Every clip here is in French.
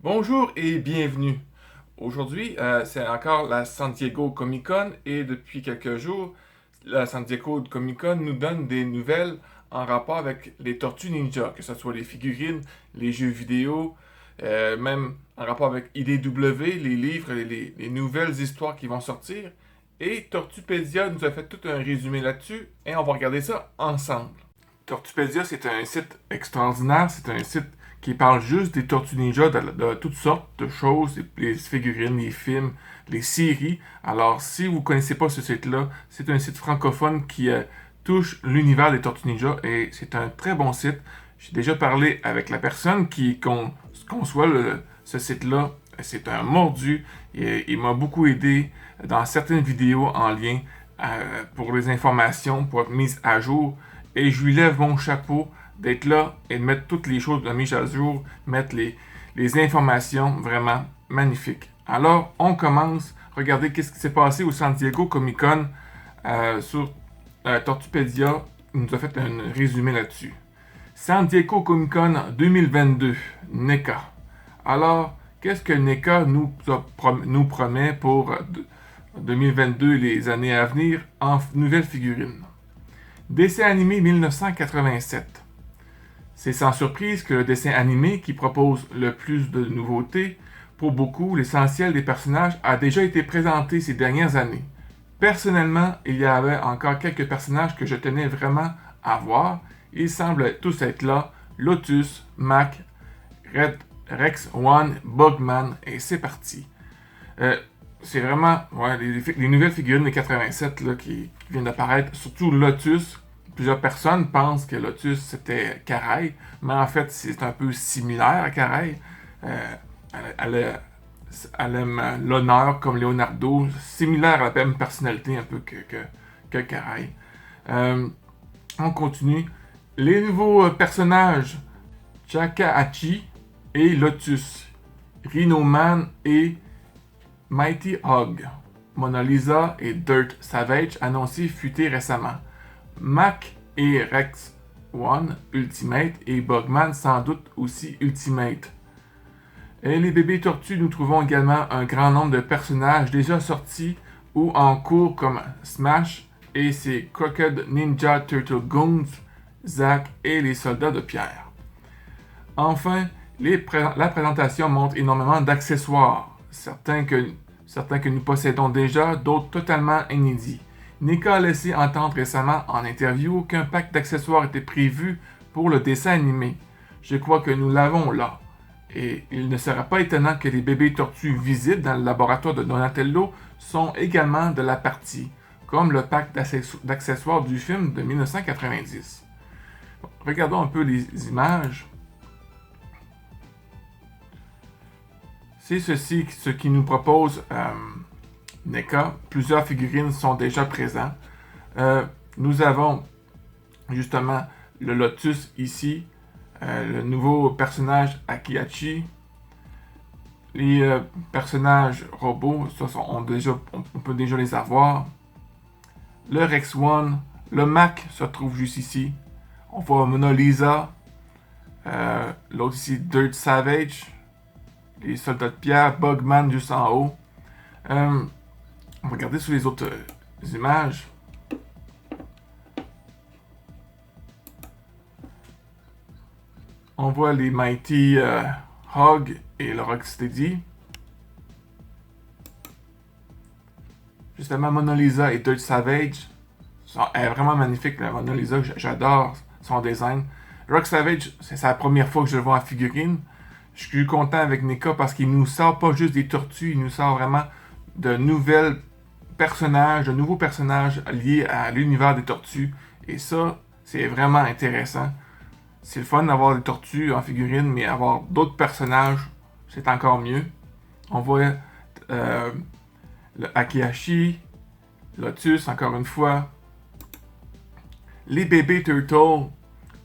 Bonjour et bienvenue. Aujourd'hui, c'est encore la San Diego Comic Con et depuis quelques jours, la San Diego Comic Con nous donne des nouvelles en rapport avec les Tortues Ninja, que ce soit les figurines, les jeux vidéo, même en rapport avec IDW, les livres, les nouvelles histoires qui vont sortir. Et Tortupédia nous a fait tout un résumé là-dessus et on va regarder ça ensemble. Tortupédia, c'est un site extraordinaire, c'est un site qui parle juste des Tortues Ninja, de toutes sortes de choses, les figurines, les films, les séries. Alors, si vous ne connaissez pas ce site-là, c'est un site francophone qui touche l'univers des Tortues Ninja et c'est un très bon site. J'ai déjà parlé avec la personne qui conçoit ce site-là. C'est un mordu. Il m'a beaucoup aidé dans certaines vidéos en lien pour les informations, pour être mise à jour. Et je lui lève mon chapeau d'être là et de mettre toutes les choses de mise à jour, mettre les informations vraiment magnifiques. Alors, on commence. Regardez qu'est-ce qui s'est passé au San Diego Comic Con sur Tortupédia. Il nous a fait un résumé là-dessus. San Diego Comic Con 2022, NECA. Alors, qu'est-ce que NECA nous promet pour 2022 et les années à venir en nouvelles figurines? Dessin animé 1987. C'est sans surprise que le dessin animé qui propose le plus de nouveautés, pour beaucoup, l'essentiel des personnages a déjà été présenté ces dernières années. Personnellement, il y avait encore quelques personnages que je tenais vraiment à voir. Ils semblent tous être là. Lotus, Mac, Rex One, Bugman, et c'est parti. C'est vraiment les nouvelles figurines de 87 là, qui viennent d'apparaître, surtout Lotus. Plusieurs personnes pensent que Lotus c'était Caraï, mais en fait c'est un peu similaire à Caraï. Elle aime l'honneur comme Leonardo, similaire à la même personnalité un peu que Caraï. On continue. Les nouveaux personnages, Chakahachi et Lotus, Rhino Man et Mighty Hog, Mona Lisa et Dirt Savage annoncés futés récemment. Mac et Rex One Ultimate et Bugman sans doute aussi Ultimate. Et les bébés tortues, nous trouvons également un grand nombre de personnages déjà sortis ou en cours comme Smash et ses Crooked Ninja Turtle Goons, Zack et les soldats de pierre. Enfin, la présentation montre énormément d'accessoires, certains que nous possédons déjà, d'autres totalement inédits. NECA a laissé entendre récemment en interview qu'un pack d'accessoires était prévu pour le dessin animé. Je crois que nous l'avons là. Et il ne sera pas étonnant que les bébés tortues visibles dans le laboratoire de Donatello sont également de la partie, comme le pack d'accessoires du film de 1990. Bon, regardons un peu les images. C'est ceci ce qui nous propose NECA. Plusieurs figurines sont déjà présentes. Nous avons justement le Lotus ici, le nouveau personnage Akihachi, les personnages robots, on peut déjà les avoir. Le Rex One, le Mac se trouve juste ici. On voit Mona Lisa, l'autre ici Dirt Savage, les soldats de pierre, Bugman juste en haut. On va regarder sur les autres images. On voit les Mighty Hog et le Rocksteady. Justement, Mona Lisa et Dirt Savage. Elle est vraiment magnifique, la Mona Lisa. J'adore son design. Rock Savage, c'est la première fois que je le vois en figurine. Je suis content avec NECA parce qu'il nous sort pas juste des tortues, il nous sort vraiment de nouveaux personnages liés à l'univers des tortues. Et ça, c'est vraiment intéressant. C'est le fun d'avoir des tortues en figurine, mais avoir d'autres personnages, c'est encore mieux. On voit le Akihachi, Lotus, encore une fois. Les bébés Turtle,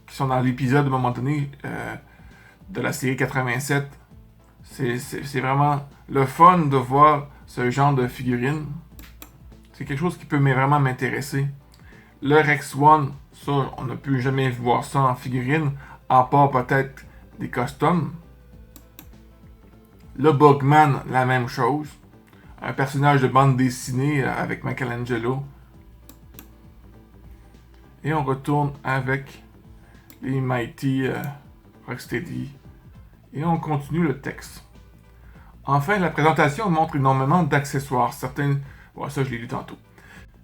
qui sont dans l'épisode à un moment donné de la série 87. C'est vraiment le fun de voir ce genre de figurines. C'est quelque chose qui peut vraiment m'intéresser. Le Rex One, ça, on n'a pu jamais voir ça en figurine, à part peut-être des costumes. Le Bugman, la même chose. Un personnage de bande dessinée avec Michelangelo. Et on retourne avec les Mighty Rocksteady. Et on continue le texte. Enfin, la présentation montre énormément d'accessoires. Certains... Bon, ça, je l'ai lu tantôt.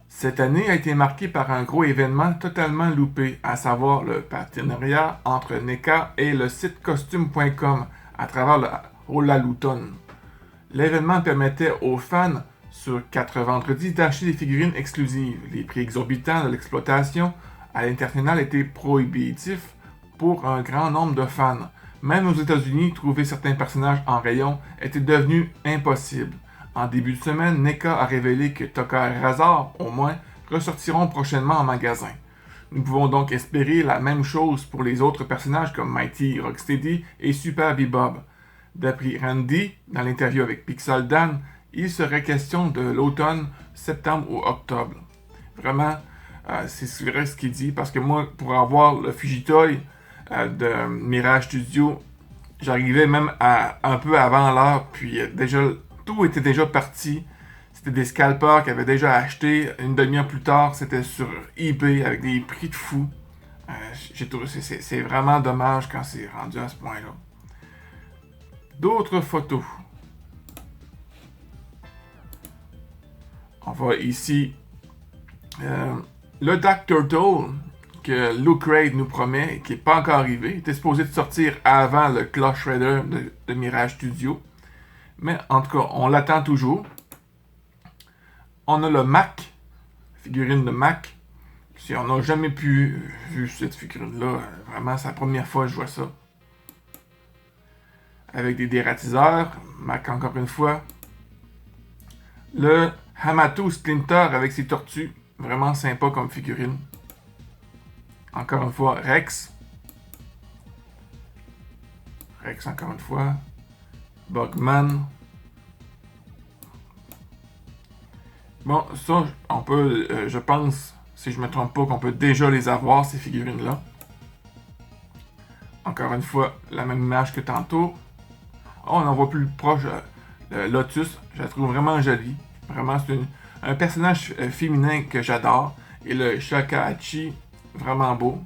Cette année a été marquée par un gros événement totalement loupé, à savoir le partenariat entre NECA et le site costume.com à travers le Olaluton. L'événement permettait aux fans sur 4 vendredis d'acheter des figurines exclusives. Les prix exorbitants de l'exploitation à l'international étaient prohibitifs pour un grand nombre de fans. Même aux États-Unis, trouver certains personnages en rayon était devenu impossible. En début de semaine, NECA a révélé que Tokka et Razor, au moins, ressortiront prochainement en magasin. Nous pouvons donc espérer la même chose pour les autres personnages comme Mighty Rocksteady et Super Bebop. D'après Randy, dans l'interview avec Pixel Dan, il serait question de l'automne, septembre ou octobre. Vraiment, c'est vrai ce qu'il dit, parce que moi, pour avoir le Fugitoy de Mirage Studio, j'arrivais même un peu avant l'heure, puis déjà tout était déjà parti. C'était des scalpers qui avaient déjà acheté. Une demi-heure plus tard, c'était sur eBay avec des prix de fou. C'est vraiment dommage quand c'est rendu à ce point-là. D'autres photos. On voit ici le Dark Turtle que Luke Raid nous promet et qui n'est pas encore arrivé. Il était supposé de sortir avant le Claw Shredder de Mirage Studio. Mais en tout cas, on l'attend toujours. On a le Mac, figurine de Mac. Si on n'a jamais vu cette figurine-là, vraiment, c'est la première fois que je vois ça. Avec des dératiseurs, Mac encore une fois. Le Hamato Splinter avec ses tortues, vraiment sympa comme figurine. Encore une fois, Rex. Rex encore une fois. Bugman. Bon, ça, on peut, je pense, si je me trompe pas, qu'on peut déjà les avoir, ces figurines-là. Encore une fois, la même image que tantôt. Oh, on en voit plus proche, le Lotus. Je la trouve vraiment jolie. Vraiment, c'est un personnage féminin que j'adore. Et le Shakahachi, vraiment beau.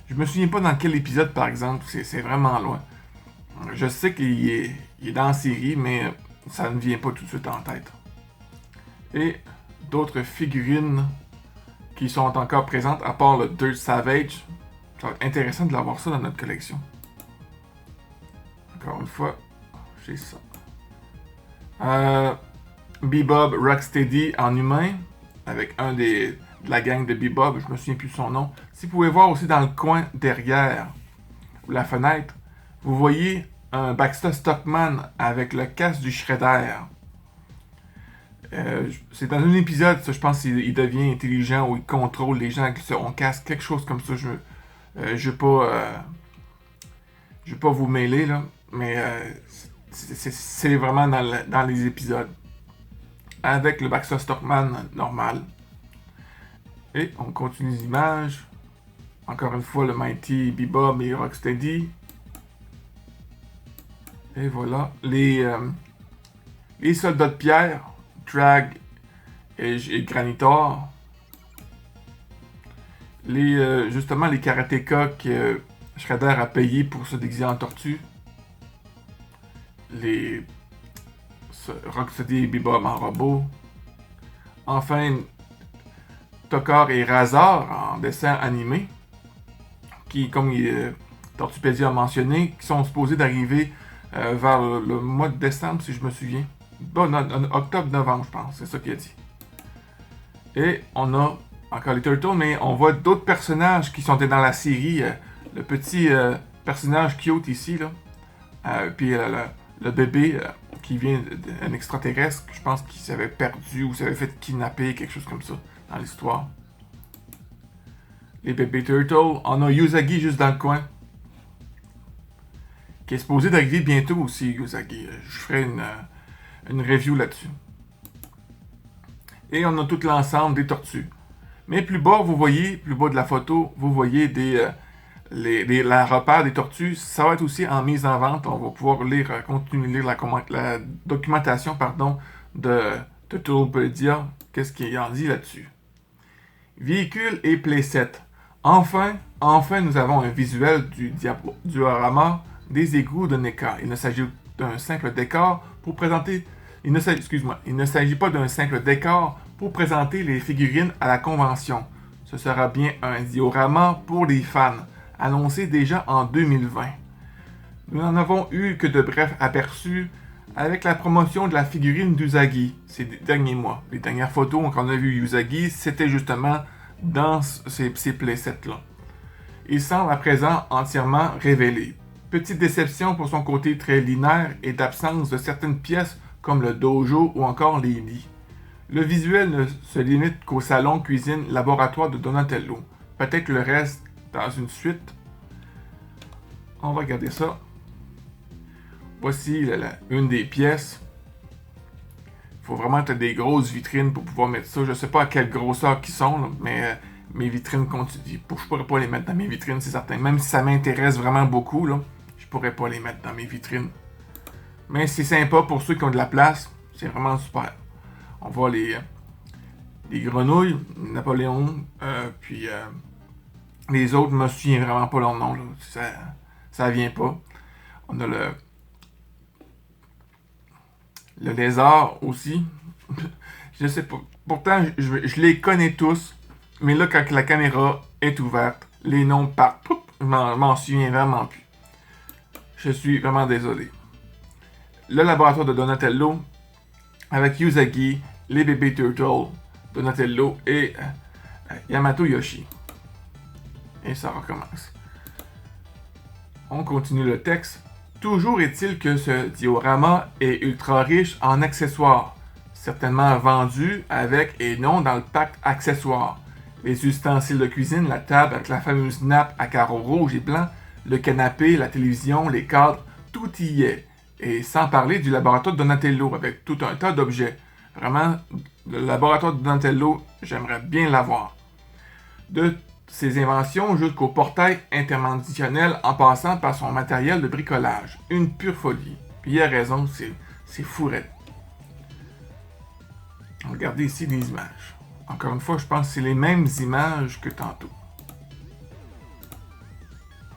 Je me souviens pas dans quel épisode, par exemple. C'est vraiment loin. Je sais qu'il est dans la série, mais ça ne vient pas tout de suite en tête. Et d'autres figurines qui sont encore présentes, à part le Dirt Savage. Ça va être intéressant de l'avoir ça dans notre collection. Encore une fois, j'ai ça. Bebop Rocksteady en humain, avec un de la gang de Bebop, je me souviens plus de son nom. Si vous pouvez voir aussi dans le coin derrière, ou la fenêtre, vous voyez un Baxter Stockman avec le casque du Shredder. C'est dans un épisode, ça, je pense qu'il devient intelligent ou il contrôle les gens avec son casque, quelque chose comme ça. Je vais pas vous mêler là, mais c'est vraiment dans les épisodes. Avec le Baxter Stockman normal. Et on continue les images. Encore une fois, le Mighty Bebop et Rocksteady. Et voilà. Les soldats de pierre, Drag et Granitor. Justement, les karatékas que Shredder a payé pour se déguiser en tortue. Les Rocksteady et Bebop en robot. Enfin, Tokka et Razor en dessin animé. Qui, comme Tortupédia a mentionné, qui sont supposés d'arriver vers le mois de décembre, si je me souviens. Bon, octobre-novembre, je pense. C'est ça qu'il a dit. Et on a encore les Turtles, mais on voit d'autres personnages qui sont dans la série. Le petit personnage cute ici, là. Puis le bébé qui vient d'un extraterrestre, je pense qu'il s'avait perdu ou s'avait fait kidnapper, quelque chose comme ça, dans l'histoire. Les bébés Turtles. On a Usagi juste dans le coin. Qui est supposé d'arriver bientôt aussi, Usagi. Je ferai une review là-dessus. Et on a tout l'ensemble des tortues. Mais plus bas, vous voyez, plus bas de la photo, vous voyez la repère des tortues, ça va être aussi en mise en vente. On va pouvoir continuer de lire la documentation de Tourpedia. Qu'est-ce qu'il en dit là-dessus? Véhicule et playset. Enfin, nous avons un visuel du diorama des égouts de Neka. Il ne s'agit d'un simple décor pour présenter... Il ne s'agit pas d'un simple décor pour présenter les figurines à la convention. Ce sera bien un diorama pour les fans, annoncé déjà en 2020. Nous n'en avons eu que de brefs aperçus avec la promotion de la figurine d'Usagi ces derniers mois. Les dernières photos qu'on a vu Usagi, c'était justement dans ces playsets-là. Il semble à présent entièrement révélé. Petite déception pour son côté très linéaire et d'absence de certaines pièces comme le dojo ou encore les lits. Le visuel ne se limite qu'au salon, cuisine, laboratoire de Donatello. Peut-être le reste dans une suite. On va regarder ça. Voici une des pièces. Il faut vraiment être des grosses vitrines pour pouvoir mettre ça. Je ne sais pas à quelle grosseur qu'ils sont, là, mais mes vitrines continuent. Je pourrais pas les mettre dans mes vitrines, c'est certain. Même si ça m'intéresse vraiment beaucoup, là, je pourrais pas les mettre dans mes vitrines. Mais c'est sympa pour ceux qui ont de la place. C'est vraiment super. On voit les grenouilles, Napoléon, puis les autres, je me souviens vraiment pas leur nom. Là. Ça vient pas. On a le lézard aussi. Je sais pas. Pourtant, je les connais tous. Mais là, quand la caméra est ouverte, les noms partent. Je m'en souviens vraiment plus. Je suis vraiment désolé. Le laboratoire de Donatello, avec Usagi, les bébés Turtle, Donatello et Yamato Yoshi. Et ça recommence. On continue le texte. Toujours est-il que ce diorama est ultra riche en accessoires, certainement vendus avec et non dans le pack accessoires. Les ustensiles de cuisine, la table avec la fameuse nappe à carreaux rouges et blancs, le canapé, la télévision, les cadres, tout y est. Et sans parler du laboratoire de Donatello avec tout un tas d'objets. Vraiment, le laboratoire de Donatello, j'aimerais bien l'avoir. De ses inventions jusqu'au portail interdimensionnel en passant par son matériel de bricolage. Une pure folie. Puis il a raison, c'est fourette. Regardez ici les images. Encore une fois, je pense que c'est les mêmes images que tantôt.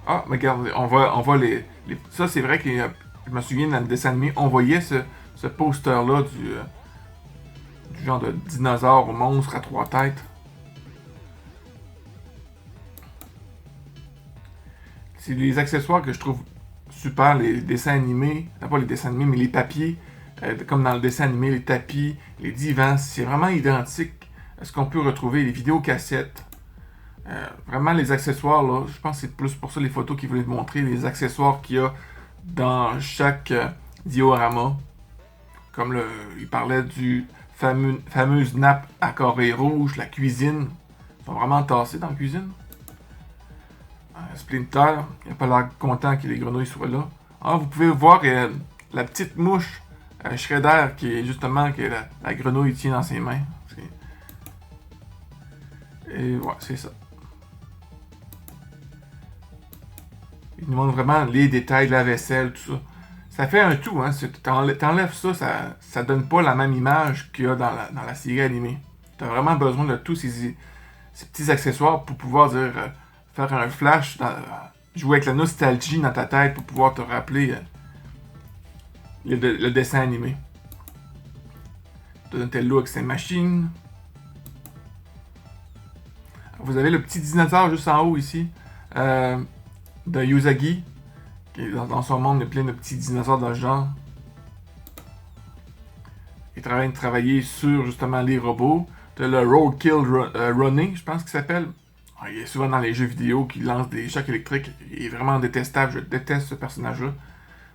Ah, regardez, on voit les... Ça, c'est vrai que je me souviens dans le dessin animé, on voyait ce poster-là du genre de dinosaure ou monstre à 3 têtes. C'est les accessoires que je trouve super, les dessins animés, pas les dessins animés, mais les papiers, comme dans le dessin animé, les tapis, les divans, c'est vraiment identique à ce qu'on peut retrouver, les vidéocassettes. Vraiment, les accessoires, là, je pense que c'est plus pour ça les photos qu'ils voulaient montrer, les accessoires qu'il y a dans chaque diorama. Comme il parlait du fameuse nappe à carrés rouges, la cuisine. Ils sont vraiment tassés dans la cuisine. Splinter, il n'a pas l'air content que les grenouilles soient là. Ah, vous pouvez voir la petite mouche Shredder qui est justement que la grenouille tient dans ses mains. Et ouais, c'est ça. Il nous montre vraiment les détails de la vaisselle, tout ça. Ça fait un tout, hein. T'enlèves ça, ça donne pas la même image qu'il y a dans la série animée. T'as vraiment besoin de tous ces petits accessoires pour pouvoir dire... faire un flash, jouer avec la nostalgie dans ta tête pour pouvoir te rappeler le dessin animé. Donatello avec ses machines. Vous avez le petit dinosaure juste en haut ici, de Usagi, qui est dans son monde, il y a plein de petits dinosaures dans ce genre. Il est en train de travailler sur justement les robots. T'as le Roadkill Running, je pense qu'il s'appelle. Il est souvent dans les jeux vidéo qui lance des chocs électriques. Il est vraiment détestable. Je déteste ce personnage-là.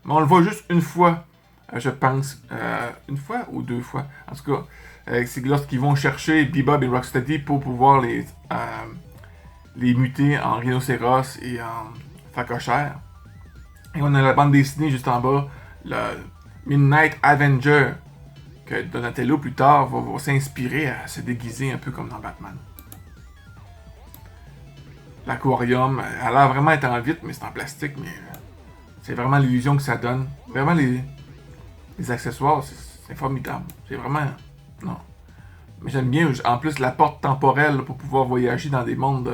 Mais on le voit juste une fois, je pense. Une fois ou 2 fois. En tout cas, c'est lorsqu'ils vont chercher Bebop et Rocksteady pour pouvoir les muter en rhinocéros et en phacochère. Et on a la bande dessinée juste en bas, le Midnight Avenger, que Donatello plus tard va s'inspirer à se déguiser un peu comme dans Batman. l'aquarium. Elle a l'air vraiment être en vitre, mais c'est en plastique, mais c'est vraiment l'illusion que ça donne. Vraiment, les accessoires, c'est formidable. C'est vraiment... Non. Mais j'aime bien, en plus, la porte temporelle là, pour pouvoir voyager dans des mondes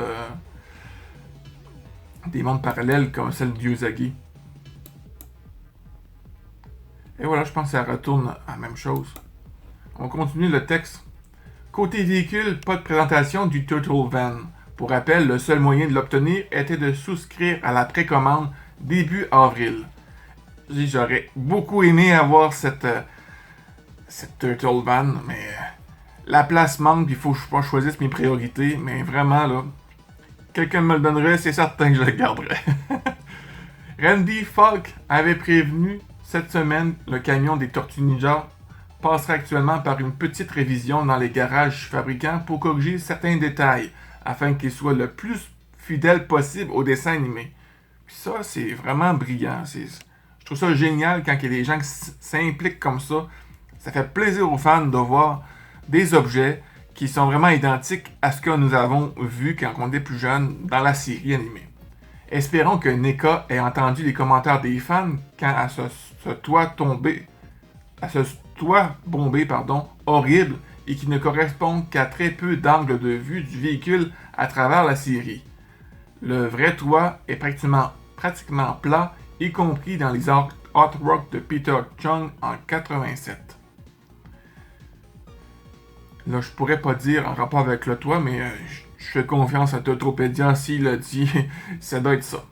parallèles comme celle d'Yuzagi. Et voilà, je pense que ça retourne à la même chose. On continue le texte. Côté véhicule, pas de présentation du Turtle Van. Pour rappel, le seul moyen de l'obtenir était de souscrire à la précommande début avril. J'aurais beaucoup aimé avoir cette Turtle Van, mais la place manque, il faut que je choisisse mes priorités, mais vraiment, là, quelqu'un me le donnerait, c'est certain que je le garderais. Randy Falk avait prévenu cette semaine le camion des Tortues Ninja passera actuellement par une petite révision dans les garages fabricants pour corriger certains détails, afin qu'il soit le plus fidèle possible au dessin animé. Puis ça, c'est vraiment brillant. Je trouve ça génial quand il y a des gens qui s'impliquent comme ça. Ça fait plaisir aux fans de voir des objets qui sont vraiment identiques à ce que nous avons vu quand on était plus jeunes dans la série animée. Espérons que NECA ait entendu les commentaires des fans quand à ce toit bombé, horrible, et qui ne correspond qu'à très peu d'angles de vue du véhicule à travers la série. Le vrai toit est pratiquement plat, y compris dans les artworks de Peter Chung en 87. Là, je pourrais pas dire en rapport avec le toit, mais je fais confiance à Totopédia s'il a dit, ça doit être ça.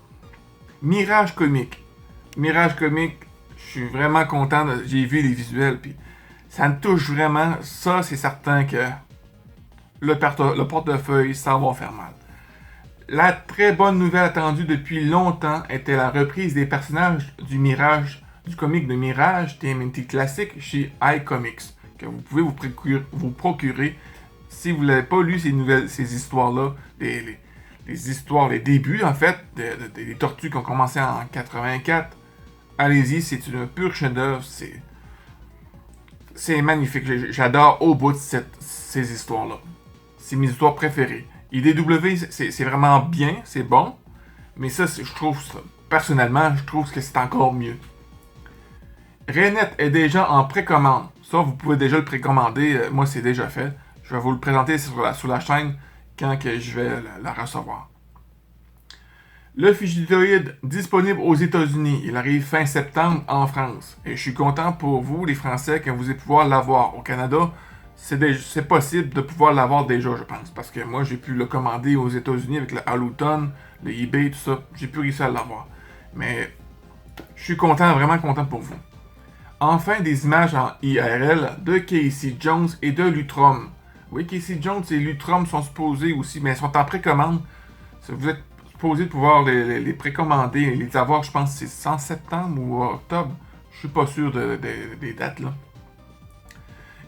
Mirage Comics, je suis vraiment content, j'ai vu les visuels, puis ça me touche vraiment. Ça, c'est certain que le portefeuille, ça va faire mal. La très bonne nouvelle attendue depuis longtemps était la reprise des personnages du comic de Mirage TMNT classique chez iComics, que vous pouvez vous procurer si vous n'avez pas lu ces histoires-là, les débuts en fait, des tortues qui ont commencé en 84. Allez-y, c'est une pure chef-d'œuvre, c'est magnifique. J'adore au bout de ces histoires-là. C'est mes histoires préférées. IDW, c'est vraiment bien, c'est bon, mais ça, personnellement, je trouve que c'est encore mieux. Renette est déjà en précommande. Ça, vous pouvez déjà le précommander. Moi, c'est déjà fait. Je vais vous le présenter sur la chaîne quand que je vais la recevoir. Le Fugitoid disponible aux États-Unis. Il arrive fin septembre en France. Et je suis content pour vous, les Français, que vous allez pouvoir l'avoir. Au Canada, c'est possible de pouvoir l'avoir déjà, je pense. Parce que moi, j'ai pu le commander aux États-Unis avec le Alluton, le eBay, tout ça. J'ai pu réussir à l'avoir. Mais je suis vraiment content pour vous. Enfin, des images en IRL de Casey Jones et de Lutrum. Oui, Casey Jones et Lutrum sont supposés aussi, mais ils sont en précommande. Vous êtes supposé pouvoir les précommander et les avoir, je pense, c'est en septembre ou octobre. Je suis pas sûr des dates là.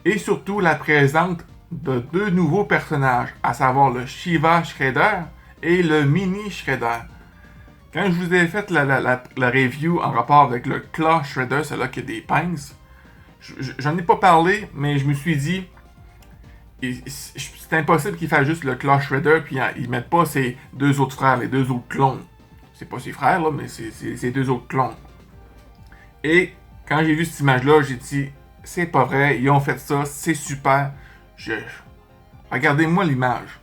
Et surtout la présente de deux nouveaux personnages, à savoir le Shiva Shredder et le Mini Shredder. Quand je vous ai fait la review en rapport avec le Claw Shredder, celui-là qui a des pinces, j'en ai pas parlé, mais je me suis dit, c'est impossible qu'il fasse juste le Claw Shredder puis ils mettent pas ses deux autres frères, les deux autres clones. C'est pas ses frères là, mais c'est ses deux autres clones. Et quand j'ai vu cette image-là, j'ai dit, c'est pas vrai, ils ont fait ça, c'est super. Regardez-moi l'image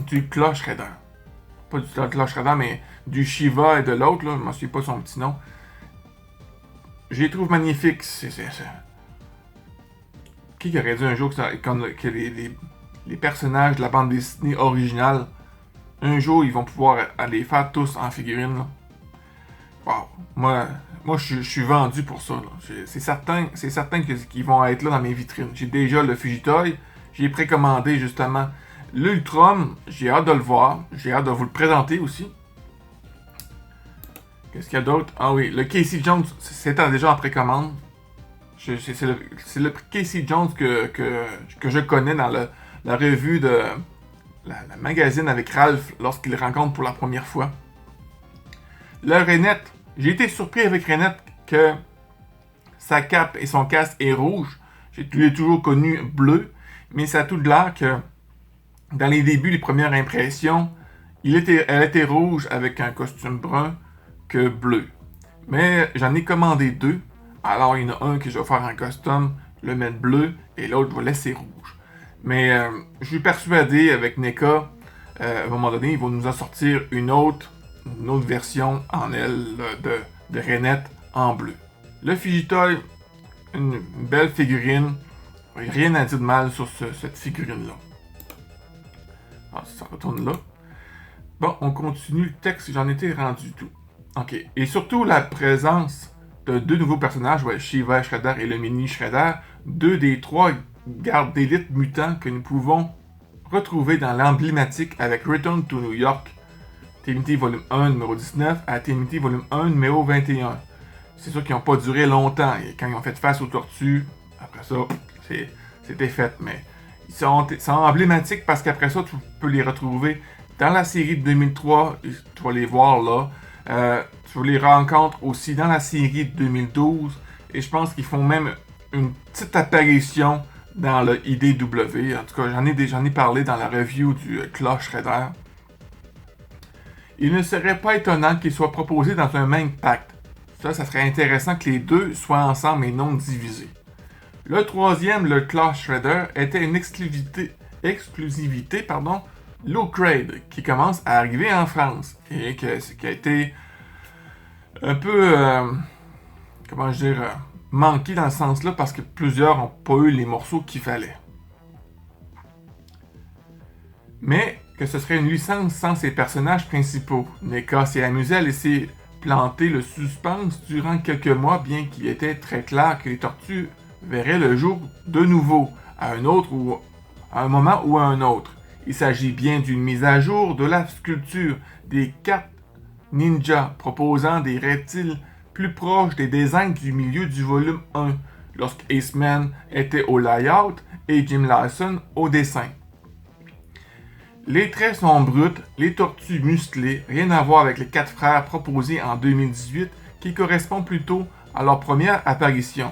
du Claw Shredder. Pas du Claw Shredder, mais du Shiva et de l'autre, là, je m'en souviens pas son petit nom. Je les trouve magnifiques. Qui aurait dit un jour que les personnages de la bande dessinée originale, un jour, ils vont pouvoir aller faire tous en figurine. Là. Wow. Moi je suis vendu pour ça. C'est certain qu'ils vont être là dans mes vitrines. J'ai déjà le Fugitoy. J'ai précommandé justement l'Ultrum. J'ai hâte de le voir. J'ai hâte de vous le présenter aussi. Qu'est-ce qu'il y a d'autre? Ah oui, le Casey Jones, c'était déjà en précommande. C'est le Casey Jones que je connais dans la revue de la magazine avec Ralph lorsqu'il le rencontre pour la première fois. Le Renette, j'ai été surpris avec Renette que sa cape et son casque est rouge. Je l'ai toujours connu bleu, mais ça a tout de l'air que dans les débuts, les premières impressions, Elle était rouge avec un costume brun que bleu. Mais j'en ai commandé deux. Alors, il y en a un que je vais faire en custom, le mettre bleu, et l'autre, je vais laisser rouge. Mais je suis persuadé avec NECA, à un moment donné, ils vont nous en sortir une autre version en aile de rainette en bleu. Le Fujitoy, une belle figurine. Rien à dire de mal sur cette figurine-là. Ah, ça retourne là. Bon, on continue le texte, j'en étais rendu tout. Ok. Et surtout la présence de deux nouveaux personnages, Shiva Shredder et le mini Shredder, deux des trois gardes d'élite mutants que nous pouvons retrouver dans l'emblématique avec Return to New York, TMNT volume 1 numéro 19 à TMNT volume 1 numéro 21. C'est sûr qu'ils n'ont pas duré longtemps, et quand ils ont fait face aux tortues, après ça, c'était fait, mais ils sont emblématiques parce qu'après ça, tu peux les retrouver dans la série de 2003, tu vas les voir là. Tu les rencontres aussi dans la série de 2012, et je pense qu'ils font même une petite apparition dans le IDW. En tout cas, j'en ai parlé dans la review du Clash Shredder. Il ne serait pas étonnant qu'ils soient proposés dans un même pacte. Ça serait intéressant que les deux soient ensemble et non divisés. Le troisième, le Clash Shredder, était une exclusivité low grade qui commence à arriver en France et qui a été un peu, manqué dans ce sens-là parce que plusieurs n'ont pas eu les morceaux qu'il fallait. Mais que ce serait une licence sans ses personnages principaux. NECA s'est amusé à laisser planter le suspense durant quelques mois, bien qu'il était très clair que les tortues verraient le jour de nouveau, à un moment ou à un autre. Il s'agit bien d'une mise à jour de la sculpture des cartes ninja, proposant des reptiles plus proches des designs du milieu du volume 1, lorsque Aceman était au layout et Jim Larson au dessin. Les traits sont bruts, les tortues musclées, rien à voir avec les 4 frères proposés en 2018 qui correspondent plutôt à leur première apparition.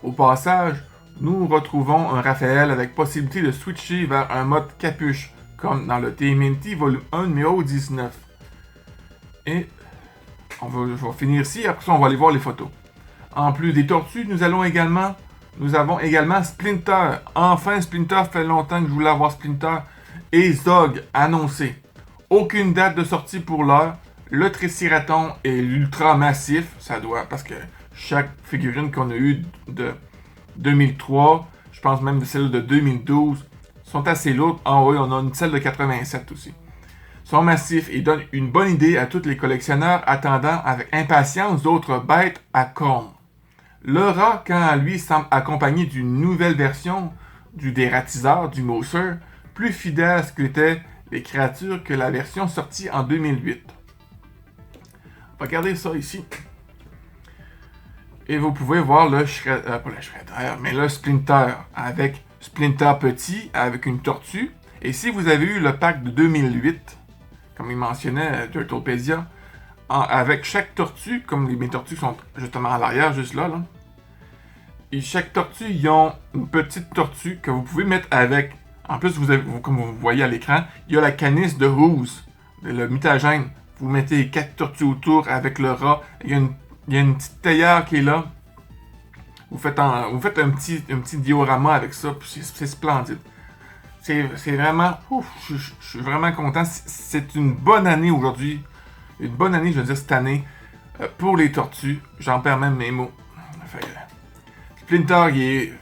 Au passage, nous retrouvons un Raphaël avec possibilité de switcher vers un mode capuche, comme dans le TMNT volume 1 numéro 19. Et je vais finir ici, après ça on va aller voir les photos. En plus des tortues, nous avons également Splinter. Enfin, Splinter, fait longtemps que je voulais avoir Splinter. Et Zog, annoncé. Aucune date de sortie pour l'heure. Le Triceraton est l'ultra massif, ça doit, parce que chaque figurine qu'on a eue de 2003, je pense même de celle de 2012, sont assez lourdes. Ah oui, on a une celle de 87 aussi. Sont massifs et donnent une bonne idée à tous les collectionneurs attendant avec impatience d'autres bêtes à cornes. Le rat, quant à lui, semble accompagné d'une nouvelle version du dératiseur, du Mouser, plus fidèle à ce qu'étaient les créatures que la version sortie en 2008. Regardez ça ici. Et vous pouvez voir le Splinter, avec Splinter petit, avec une tortue. Et si vous avez eu le pack de 2008, comme il mentionnait Turtlepedia, avec chaque tortue, comme mes tortues sont justement à l'arrière, juste là, et chaque tortue, ils ont une petite tortue que vous pouvez mettre avec. En plus, comme vous voyez à l'écran, il y a la canisse de Ruse, le mutagène. Vous mettez 4 tortues autour avec le rat. Il y a une petite théière qui est là. Vous faites un petit diorama avec ça, puis c'est splendide. C'est vraiment... je suis vraiment content. C'est une bonne année aujourd'hui. Une bonne année, je veux dire, cette année, pour les tortues. J'en perds même mes mots. Splinter, il est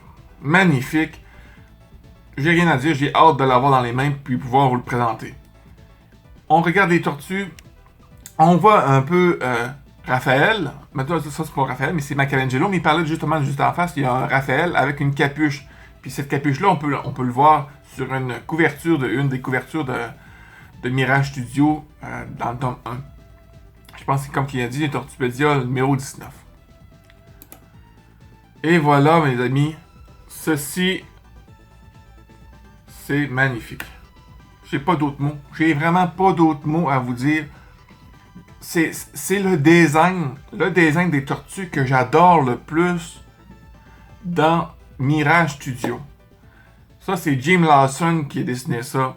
magnifique. J'ai rien à dire, j'ai hâte de l'avoir dans les mains puis pouvoir vous le présenter. On regarde les tortues. On voit un peu Raphaël. Maintenant, ça c'est pas Raphaël, mais c'est Michelangelo. Mais il parlait justement juste en face. Il y a un Raphaël avec une capuche. Puis cette capuche-là, on peut le voir sur une des couvertures de Mirage Studio dans le tome 1. Je pense que c'est comme il a dit, les Tortupédia numéro 19. Et voilà, mes amis. Ceci, c'est magnifique. J'ai pas d'autres mots. J'ai vraiment pas d'autres mots à vous dire. C'est le design des tortues que j'adore le plus dans Mirage Studio. Ça, c'est Jim Lawson qui a dessiné ça.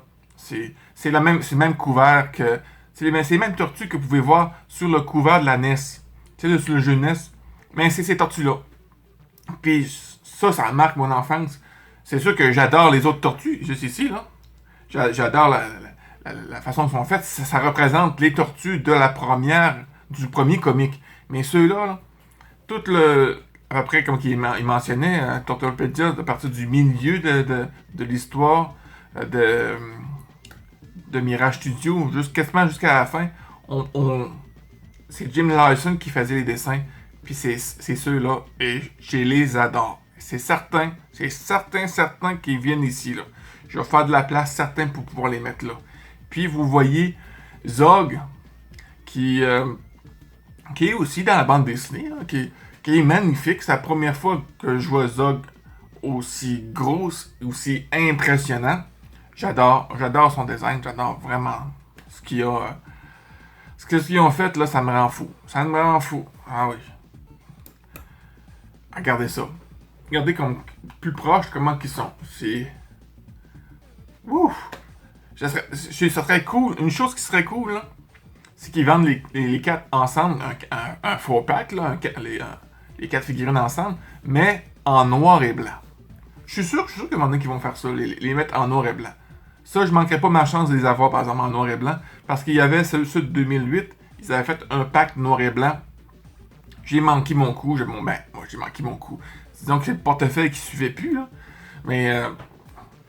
c'est le même couvert que... C'est les mêmes tortues que vous pouvez voir sur le couvert de la NES. Tu sais, sur le jeu NES. Mais c'est ces tortues-là. Puis ça marque mon enfance. C'est sûr que j'adore les autres tortues, juste ici, là. J'adore la façon dont sont faites. Ça représente les tortues de du premier comic. Mais ceux-là, là, tout le... À peu près, comme il mentionnait, Tortopedia, à partir du milieu de l'histoire de Mirage Studio, quasiment jusqu'à la fin, c'est Jim Larson qui faisait les dessins. Puis c'est ceux-là, et je les adore. C'est certain qu'ils viennent ici, là. Je vais faire de la place certain pour pouvoir les mettre là. Puis vous voyez Zog, qui est aussi dans la bande dessinée, là, qui est magnifique. C'est la première fois que je vois Zog aussi grosse, aussi impressionnant. J'adore son design, j'adore vraiment ce qu'ils ont fait, là, ça me rend fou. Ça me rend fou. Ah oui. Regardez ça. Regardez comme plus proche comment ils sont. C'est... Ouf! Ça serait cool. Une chose qui serait cool, là, c'est qu'ils vendent les 4 ensemble, un 4-pack, là, les 4 figurines ensemble, mais en noir et blanc. Je suis sûr qu'il y en a qui vont faire ça, les mettre en noir et blanc. Ça, je manquerais pas ma chance de les avoir, par exemple, en noir et blanc, parce qu'il y avait ceux de 2008, ils avaient fait un pack noir et blanc. J'ai manqué mon coup. Moi, j'ai manqué mon coup. Disons que c'est le portefeuille qui suivait plus, là. Mais,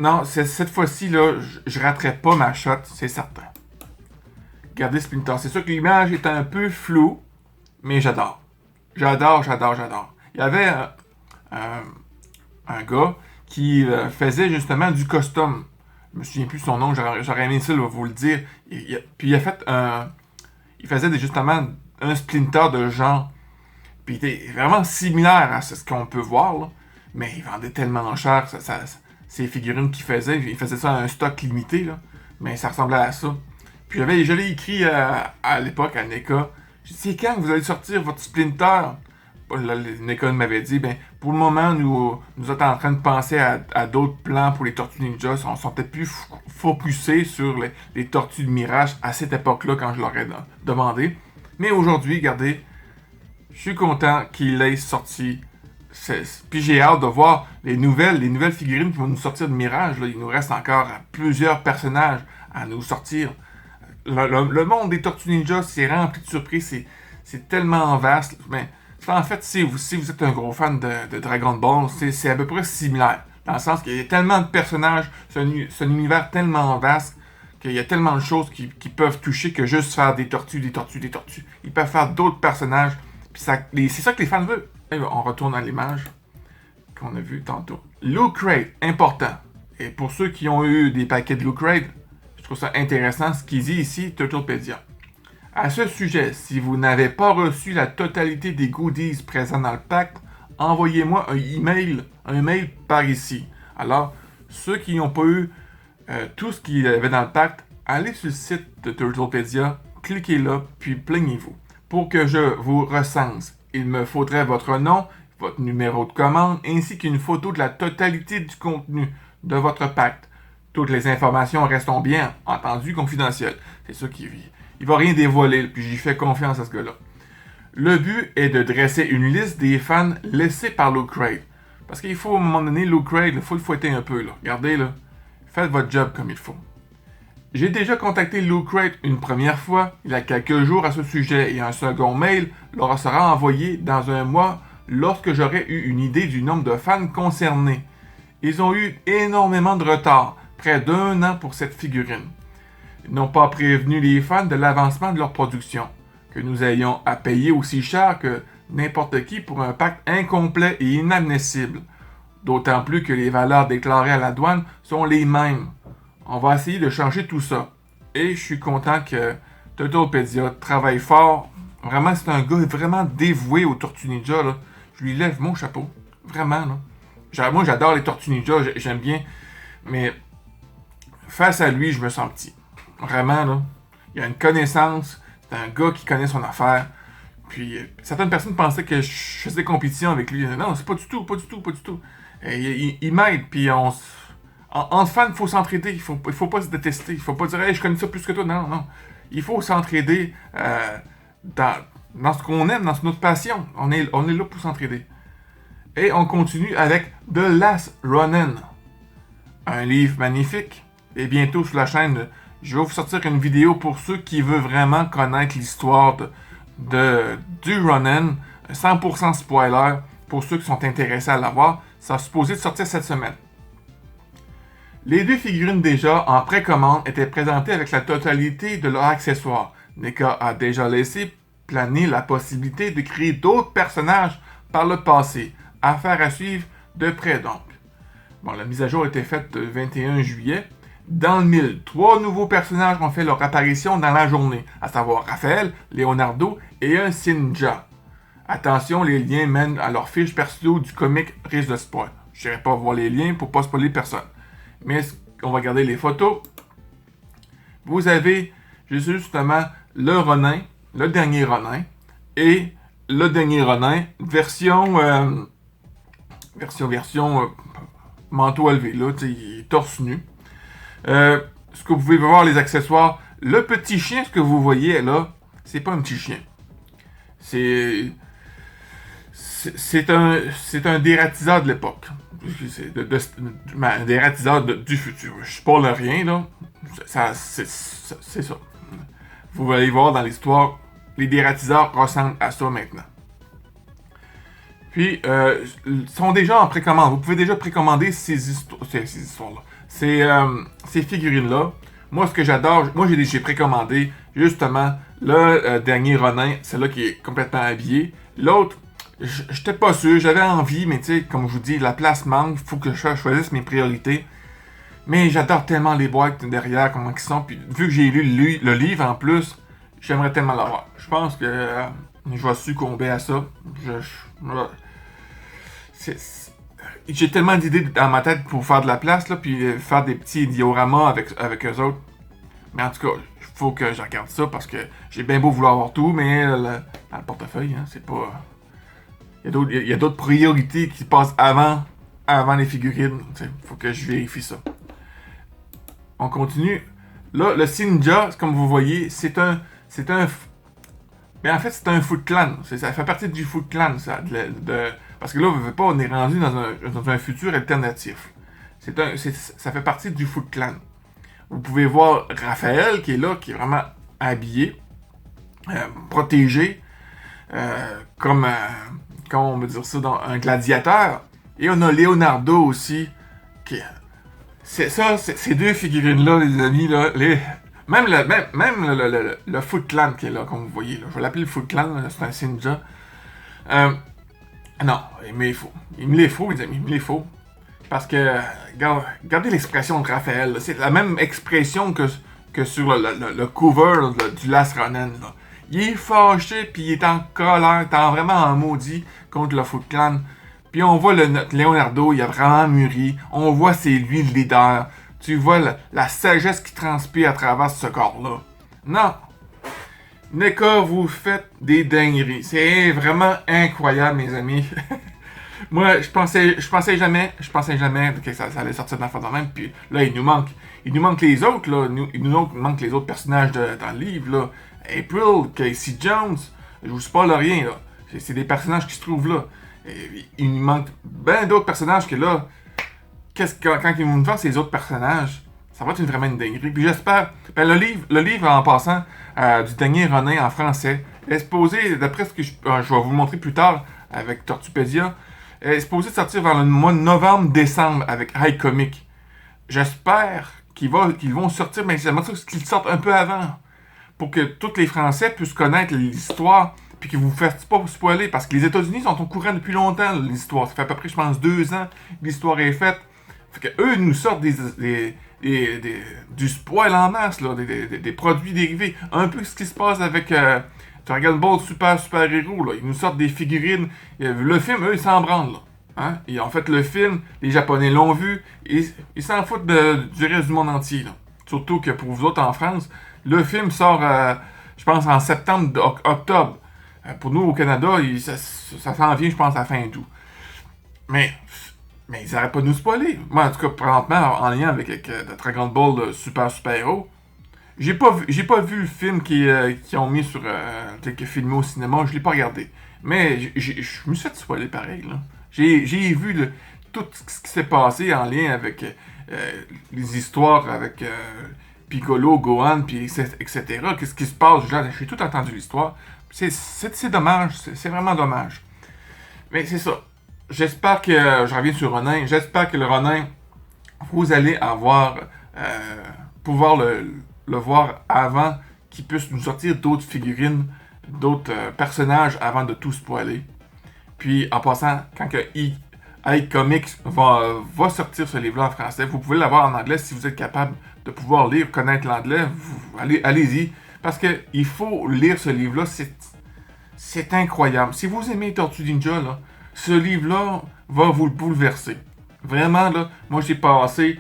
non, cette fois-ci, là, je raterai pas ma shot, c'est certain. Regardez Splinter. C'est sûr que l'image est un peu floue, mais j'adore. J'adore. Il y avait un gars qui faisait justement du custom. Je me souviens plus son nom, j'aurais aimé ça vous le dire. Puis il a fait il faisait justement un Splinter de genre. Puis il était vraiment similaire à ce qu'on peut voir, là. Mais il vendait tellement cher, ces figurines qu'il faisait. Il faisait ça à un stock limité, là. Mais ça ressemblait à ça. Puis je l'ai écrit à l'époque à NECA. J'ai dit, c'est quand que vous allez sortir votre Splinter? NECA m'avait dit, pour le moment, nous sommes en train de penser à d'autres plans pour les Tortues Ninja. On s'était plus focusés sur les Tortues de Mirage à cette époque-là quand je leur ai demandé. Mais aujourd'hui, regardez, je suis content qu'il ait sorti. Puis j'ai hâte de voir les nouvelles figurines qui vont nous sortir de Mirage. Là. Il nous reste encore plusieurs personnages à nous sortir. Le monde des Tortues Ninja, c'est rempli de surprises. C'est tellement vaste. Mais en fait, si vous êtes un gros fan de Dragon Ball, c'est à peu près similaire. Dans le sens qu'il y a tellement de personnages, c'est un univers tellement vaste qu'il y a tellement de choses qui peuvent toucher que juste faire des tortues. Ils peuvent faire d'autres personnages. Puis c'est ça que les fans veulent. Et on retourne à l'image qu'on a vue tantôt. Loot Crate, important. Et pour ceux qui ont eu des paquets de Loot Crate, je trouve ça intéressant ce qu'il dit ici, Turtlepedia. À ce sujet, si vous n'avez pas reçu la totalité des goodies présents dans le pack, envoyez-moi un mail par ici. Alors, ceux qui n'ont pas eu tout ce qu'il y avait dans le pack, allez sur le site de Turtlepedia, cliquez là, puis plaignez-vous. Pour que je vous recense, il me faudrait votre nom, votre numéro de commande, ainsi qu'une photo de la totalité du contenu de votre pacte. Toutes les informations resteront bien entendu confidentielles. C'est sûr qu'il va rien dévoiler, puis j'y fais confiance à ce gars-là. Le but est de dresser une liste des fans laissés par Loot Crate. Parce qu'il faut, à un moment donné, Loot Crate, il faut le fouetter un peu, là. Regardez, là. Faites votre job comme il faut. J'ai déjà contacté Loot Crate une première fois, il y a quelques jours à ce sujet, et un second mail leur sera envoyé dans un mois lorsque j'aurai eu une idée du nombre de fans concernés. Ils ont eu énormément de retard, près d'1 an pour cette figurine. Ils n'ont pas prévenu les fans de l'avancement de leur production, que nous ayons à payer aussi cher que n'importe qui pour un pacte incomplet et inadmissible. D'autant plus que les valeurs déclarées à la douane sont les mêmes. On va essayer de changer tout ça. Et je suis content que Turtlepedia travaille fort. Vraiment, c'est un gars vraiment dévoué aux Tortues Ninja, là. Je lui lève mon chapeau. Vraiment, là. Moi, j'adore les Tortues Ninja, j'aime bien. Mais face à lui, je me sens petit. Vraiment, là. Il a une connaissance. C'est un gars qui connaît son affaire. Puis, certaines personnes pensaient que je faisais compétition avec lui. Non, c'est pas du tout. Et il m'aide. Puis, entre fans, il faut s'entraider. Il faut pas se détester. Il faut pas dire, hey, je connais ça plus que toi. Non, non. Il faut s'entraider dans ce qu'on aime, dans notre passion. On est là pour s'entraider. Et on continue avec The Last Ronin. Un livre magnifique. Et bientôt sur la chaîne, je vais vous sortir une vidéo pour ceux qui veulent vraiment connaître l'histoire du Ronin. 100% spoiler pour ceux qui sont intéressés à l'avoir. Ça a supposé de sortir cette semaine. Les 2 figurines déjà en précommande étaient présentées avec la totalité de leurs accessoires. NECA a déjà laissé planer la possibilité de créer d'autres personnages par le passé. Affaire à suivre de près donc. Bon, la mise à jour a été faite le 21 juillet. Dans le 1000, 3 nouveaux personnages ont fait leur apparition dans la journée, à savoir Raphaël, Leonardo et un Sinja. Attention, les liens mènent à leur fiche perso du comic risque de spoil. Je n'irai pas voir les liens pour ne pas spoiler personne. Mais on va regarder les photos. Vous avez justement le Ronin, le dernier Ronin, et le dernier Ronin, version manteau élevé, là, il est torse nu. Ce que vous pouvez voir, les accessoires, le petit chien, ce que vous voyez là, c'est pas un petit chien. C'est un dératiseur de l'époque. Un dératiseur du futur. Je parle rien, là. C'est ça. Vous allez voir dans l'histoire, les dératiseurs ressemblent à ça maintenant. Puis, sont déjà en précommande. Vous pouvez déjà précommander ces histoires-là. Ces figurines-là. Moi, ce que j'adore, j'ai précommandé justement le dernier Ronin, celle-là qui est complètement habillée. L'autre, j'étais pas sûr, j'avais envie, mais tu sais, comme je vous dis, la place manque, il faut que je choisisse mes priorités. Mais j'adore tellement les boîtes derrière, comment ils sont. Puis vu que j'ai lu le livre en plus, j'aimerais tellement l'avoir. Je pense que je vais succomber à ça. J'ai tellement d'idées dans ma tête pour faire de la place, là, puis faire des petits dioramas avec eux autres. Mais en tout cas, il faut que je regarde ça parce que j'ai bien beau vouloir avoir tout, mais dans le portefeuille, hein, c'est pas... Il y a d'autres priorités qui passent avant les figurines. Il faut que je vérifie ça. On continue. Là, le Sinja, comme vous voyez, c'est un... Mais en fait, c'est un Foot Clan. Ça fait partie du Foot Clan, ça. Parce que là, on est rendu dans un futur alternatif. Ça fait partie du Foot Clan. Vous pouvez voir Raphaël qui est là, qui est vraiment habillé, protégé, comme on veut dire ça, un gladiateur. Et on a Leonardo aussi, qui... Ces 2 figurines-là, les amis, là, même le Foot Clan qui est là, comme vous voyez. Là. Je vais l'appeler le Foot Clan, c'est un Sinja. Non, il me les faut. Il me les faut, les amis, il me les faut. Parce que, regardez l'expression de Raphaël. Là. C'est la même expression que sur le cover là, du Last Ronin. Là. Il est fâché, puis il est en colère, il est vraiment en maudit contre le Foot Clan. Puis on voit notre Leonardo, il a vraiment mûri. On voit c'est lui le leader. Tu vois la sagesse qui transpire à travers ce corps-là. Non. NECA, vous faites des dingueries. C'est vraiment incroyable, mes amis. Moi, je pensais jamais que ça allait sortir d'un de même. Puis là, il nous manque les autres, là. Il nous manque les autres personnages dans le livre, là. April, Casey Jones. Je vous spoil rien, là. C'est des personnages qui se trouvent là. Et il nous manque bien d'autres personnages que là. Quand ils vont nous faire ces autres personnages, ça va être vraiment une dinguerie. Puis j'espère... Ben, le livre, en passant, du dernier Ronin en français, est supposé, d'après ce que je vais vous montrer plus tard avec Tortupédia, est supposé sortir vers le mois de novembre-décembre avec iComic. J'espère qu'ils vont sortir, mais j'aimerais qu'ils sortent un peu avant, pour que tous les Français puissent connaître l'histoire, puis qu'ils vous fassent pas spoiler, parce que les États-Unis sont au courant depuis longtemps de l'histoire. Ça fait à peu près, je pense, 2 ans que l'histoire est faite. Fait que eux nous sortent du spoil en masse, là, des produits dérivés. Un peu ce qui se passe avec Dragon Ball Super Héros, là. Ils nous sortent des figurines. Le film, eux, ils s'en branlent, là. Hein? Et en fait, le film, les Japonais l'ont vu, ils s'en foutent du reste du monde entier, là. Surtout que pour vous autres en France, le film sort, je pense, en septembre, octobre. Pour nous, au Canada, ça s'en vient, je pense, à fin d'août. Mais Mais ils n'arrêtent pas de nous spoiler. Moi, en tout cas, présentement, en lien avec le Dragon Ball Super Héros, j'ai pas vu le film qu'ils ont mis sur. Qui est filmé au cinéma, je l'ai pas regardé. Mais je me suis fait spoiler pareil, là. J'ai vu tout ce qui s'est passé en lien avec les histoires avec Piccolo, Gohan, puis etc. Qu'est-ce qui se passe? J'ai tout entendu l'histoire. C'est dommage, c'est vraiment dommage. Mais c'est ça. J'espère que, je reviens sur Ronin, j'espère que le Ronin, vous allez pouvoir le voir avant qu'il puisse nous sortir d'autres figurines, d'autres personnages avant de tout spoiler. Puis en passant, quand que iComics va sortir ce livre-là en français, vous pouvez l'avoir en anglais si vous êtes capable de pouvoir lire, connaître l'anglais, allez-y. Parce que il faut lire ce livre-là, c'est incroyable. Si vous aimez Tortue Ninja, là, ce livre-là va vous le bouleverser. Vraiment, là, moi j'ai passé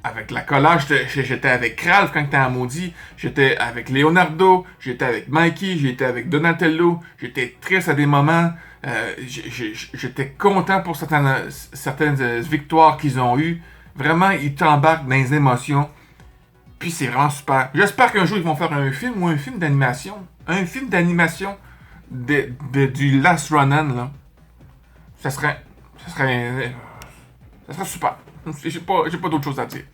avec la collage, j'étais avec Kralf quand il était en maudit, j'étais avec Leonardo, j'étais avec Mikey, j'étais avec Donatello, j'étais triste à des moments, j'étais content pour certaines victoires qu'ils ont eues. Vraiment, ils t'embarquent dans les émotions. Puis c'est vraiment super. J'espère qu'un jour ils vont faire un film ou un film d'animation. Un film d'animation du Last Ronin, là. Ça serait super. J'ai pas d'autre chose à dire.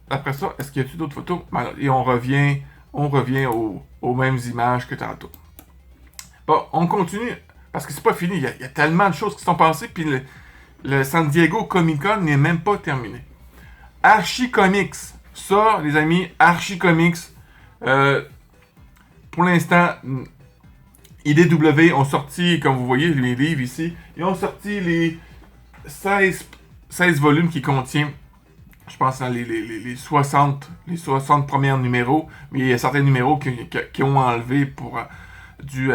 Après ça, est-ce qu'il y a d'autres photos? Et on revient aux mêmes images que tantôt. Bon, on continue, parce que c'est pas fini. Il y a tellement de choses qui sont passées, puis le San Diego Comic Con n'est même pas terminé. Archie Comics. Ça, les amis, Archie Comics. Pour l'instant, IDW ont sorti, comme vous voyez, les livres ici. Ils ont sorti les 16 volumes qui contiennent, je pense, les 60 premiers numéros. Mais il y a certains numéros qui ont enlevé pour ils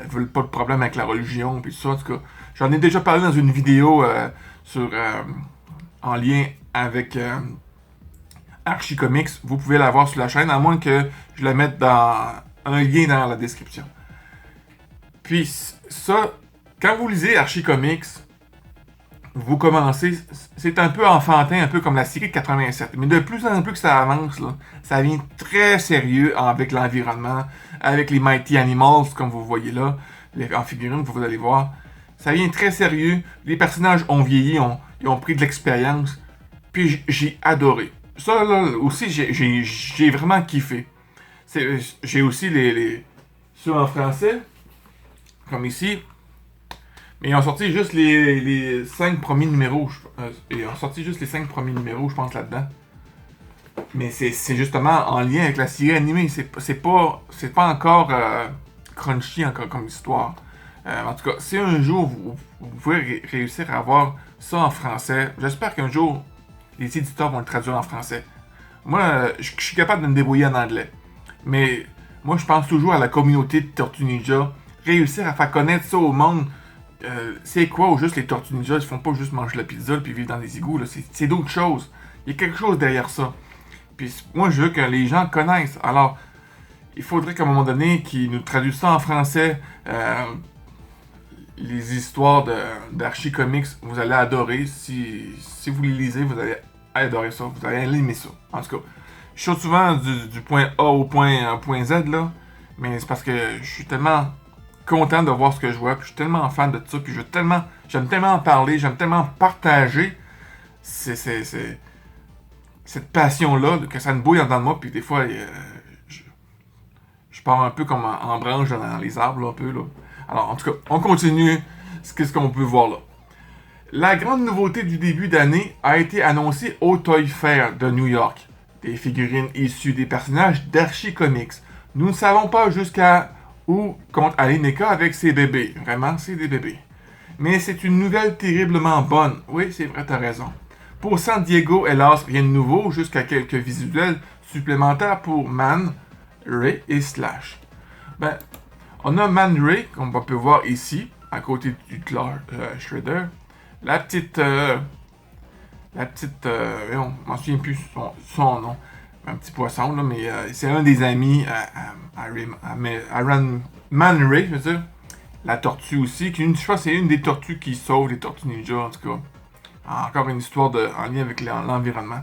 veulent pas de problème avec la religion. Puis ça, en tout cas, j'en ai déjà parlé dans une vidéo en lien avec Archie Comics. Vous pouvez la voir sur la chaîne, à moins que je la mette dans un lien dans la description. Puis ça, quand vous lisez Archie Comics, vous commencez, c'est un peu enfantin, un peu comme la série de 87. Mais de plus en plus que ça avance, là, ça devient très sérieux avec l'environnement, avec les Mighty Animals, comme vous voyez là, en figurine, vous allez voir. Ça devient très sérieux. Les personnages ont vieilli, ils ont pris de l'expérience. Puis j'ai adoré. Ça, là, aussi, j'ai vraiment kiffé. J'ai aussi ceux en français, comme ici. Mais ils ont sorti juste les 5 premiers numéros. Ils ont sorti juste les 5 premiers numéros, je pense, là-dedans. Mais c'est justement en lien avec la série animée. C'est pas encore crunchy encore comme histoire. En tout cas, si un jour vous pouvez réussir à avoir ça en français, j'espère qu'un jour les éditeurs vont le traduire en français. Moi, je suis capable de me débrouiller en anglais. Mais moi, je pense toujours à la communauté de Tortue Ninja. Réussir à faire connaître ça au monde. C'est quoi au juste les Tortues Ninja? Ils font pas juste manger la pizza puis vivre dans des égouts. Là. C'est d'autres choses. Il y a quelque chose derrière ça. Puis moi, je veux que les gens connaissent. Alors, il faudrait qu'à un moment donné, qu'ils nous traduisent ça en français. Les histoires d'Archie Comics, vous allez adorer. Si vous les lisez, vous allez adorer ça. Vous allez aimer ça. En tout cas, je saute souvent du point A au point Z, là. Mais c'est parce que je suis tellement content de voir ce que je vois. Puis je suis tellement fan de ça. Puis j'aime tellement en parler. J'aime tellement partager cette passion-là, que ça me bouille en dedans de moi. Puis des fois, je pars un peu comme en branche dans les arbres, là, un peu, là. Alors, en tout cas, on continue. Qu'est-ce qu'on peut voir là? La grande nouveauté du début d'année a été annoncée au Toy Fair de New York. Des figurines issues des personnages d'Archie Comics. Nous ne savons pas jusqu'à où compte aller NECA avec ses bébés. Vraiment, c'est des bébés. Mais c'est une nouvelle terriblement bonne. Oui, c'est vrai, t'as raison. Pour San Diego, hélas, rien de nouveau, jusqu'à quelques visuels supplémentaires pour Man, Ray et Slash. Ben, on a Man Ray, comme on peut voir ici, à côté du Shredder. La petite, je m'en souviens plus son nom. Un petit poisson, là, mais c'est un des amis à Man Ray, je veux dire. la tortue aussi, je pense que c'est une des tortues qui sauve les Tortues Ninja, en tout cas. Encore une histoire en lien avec l'environnement.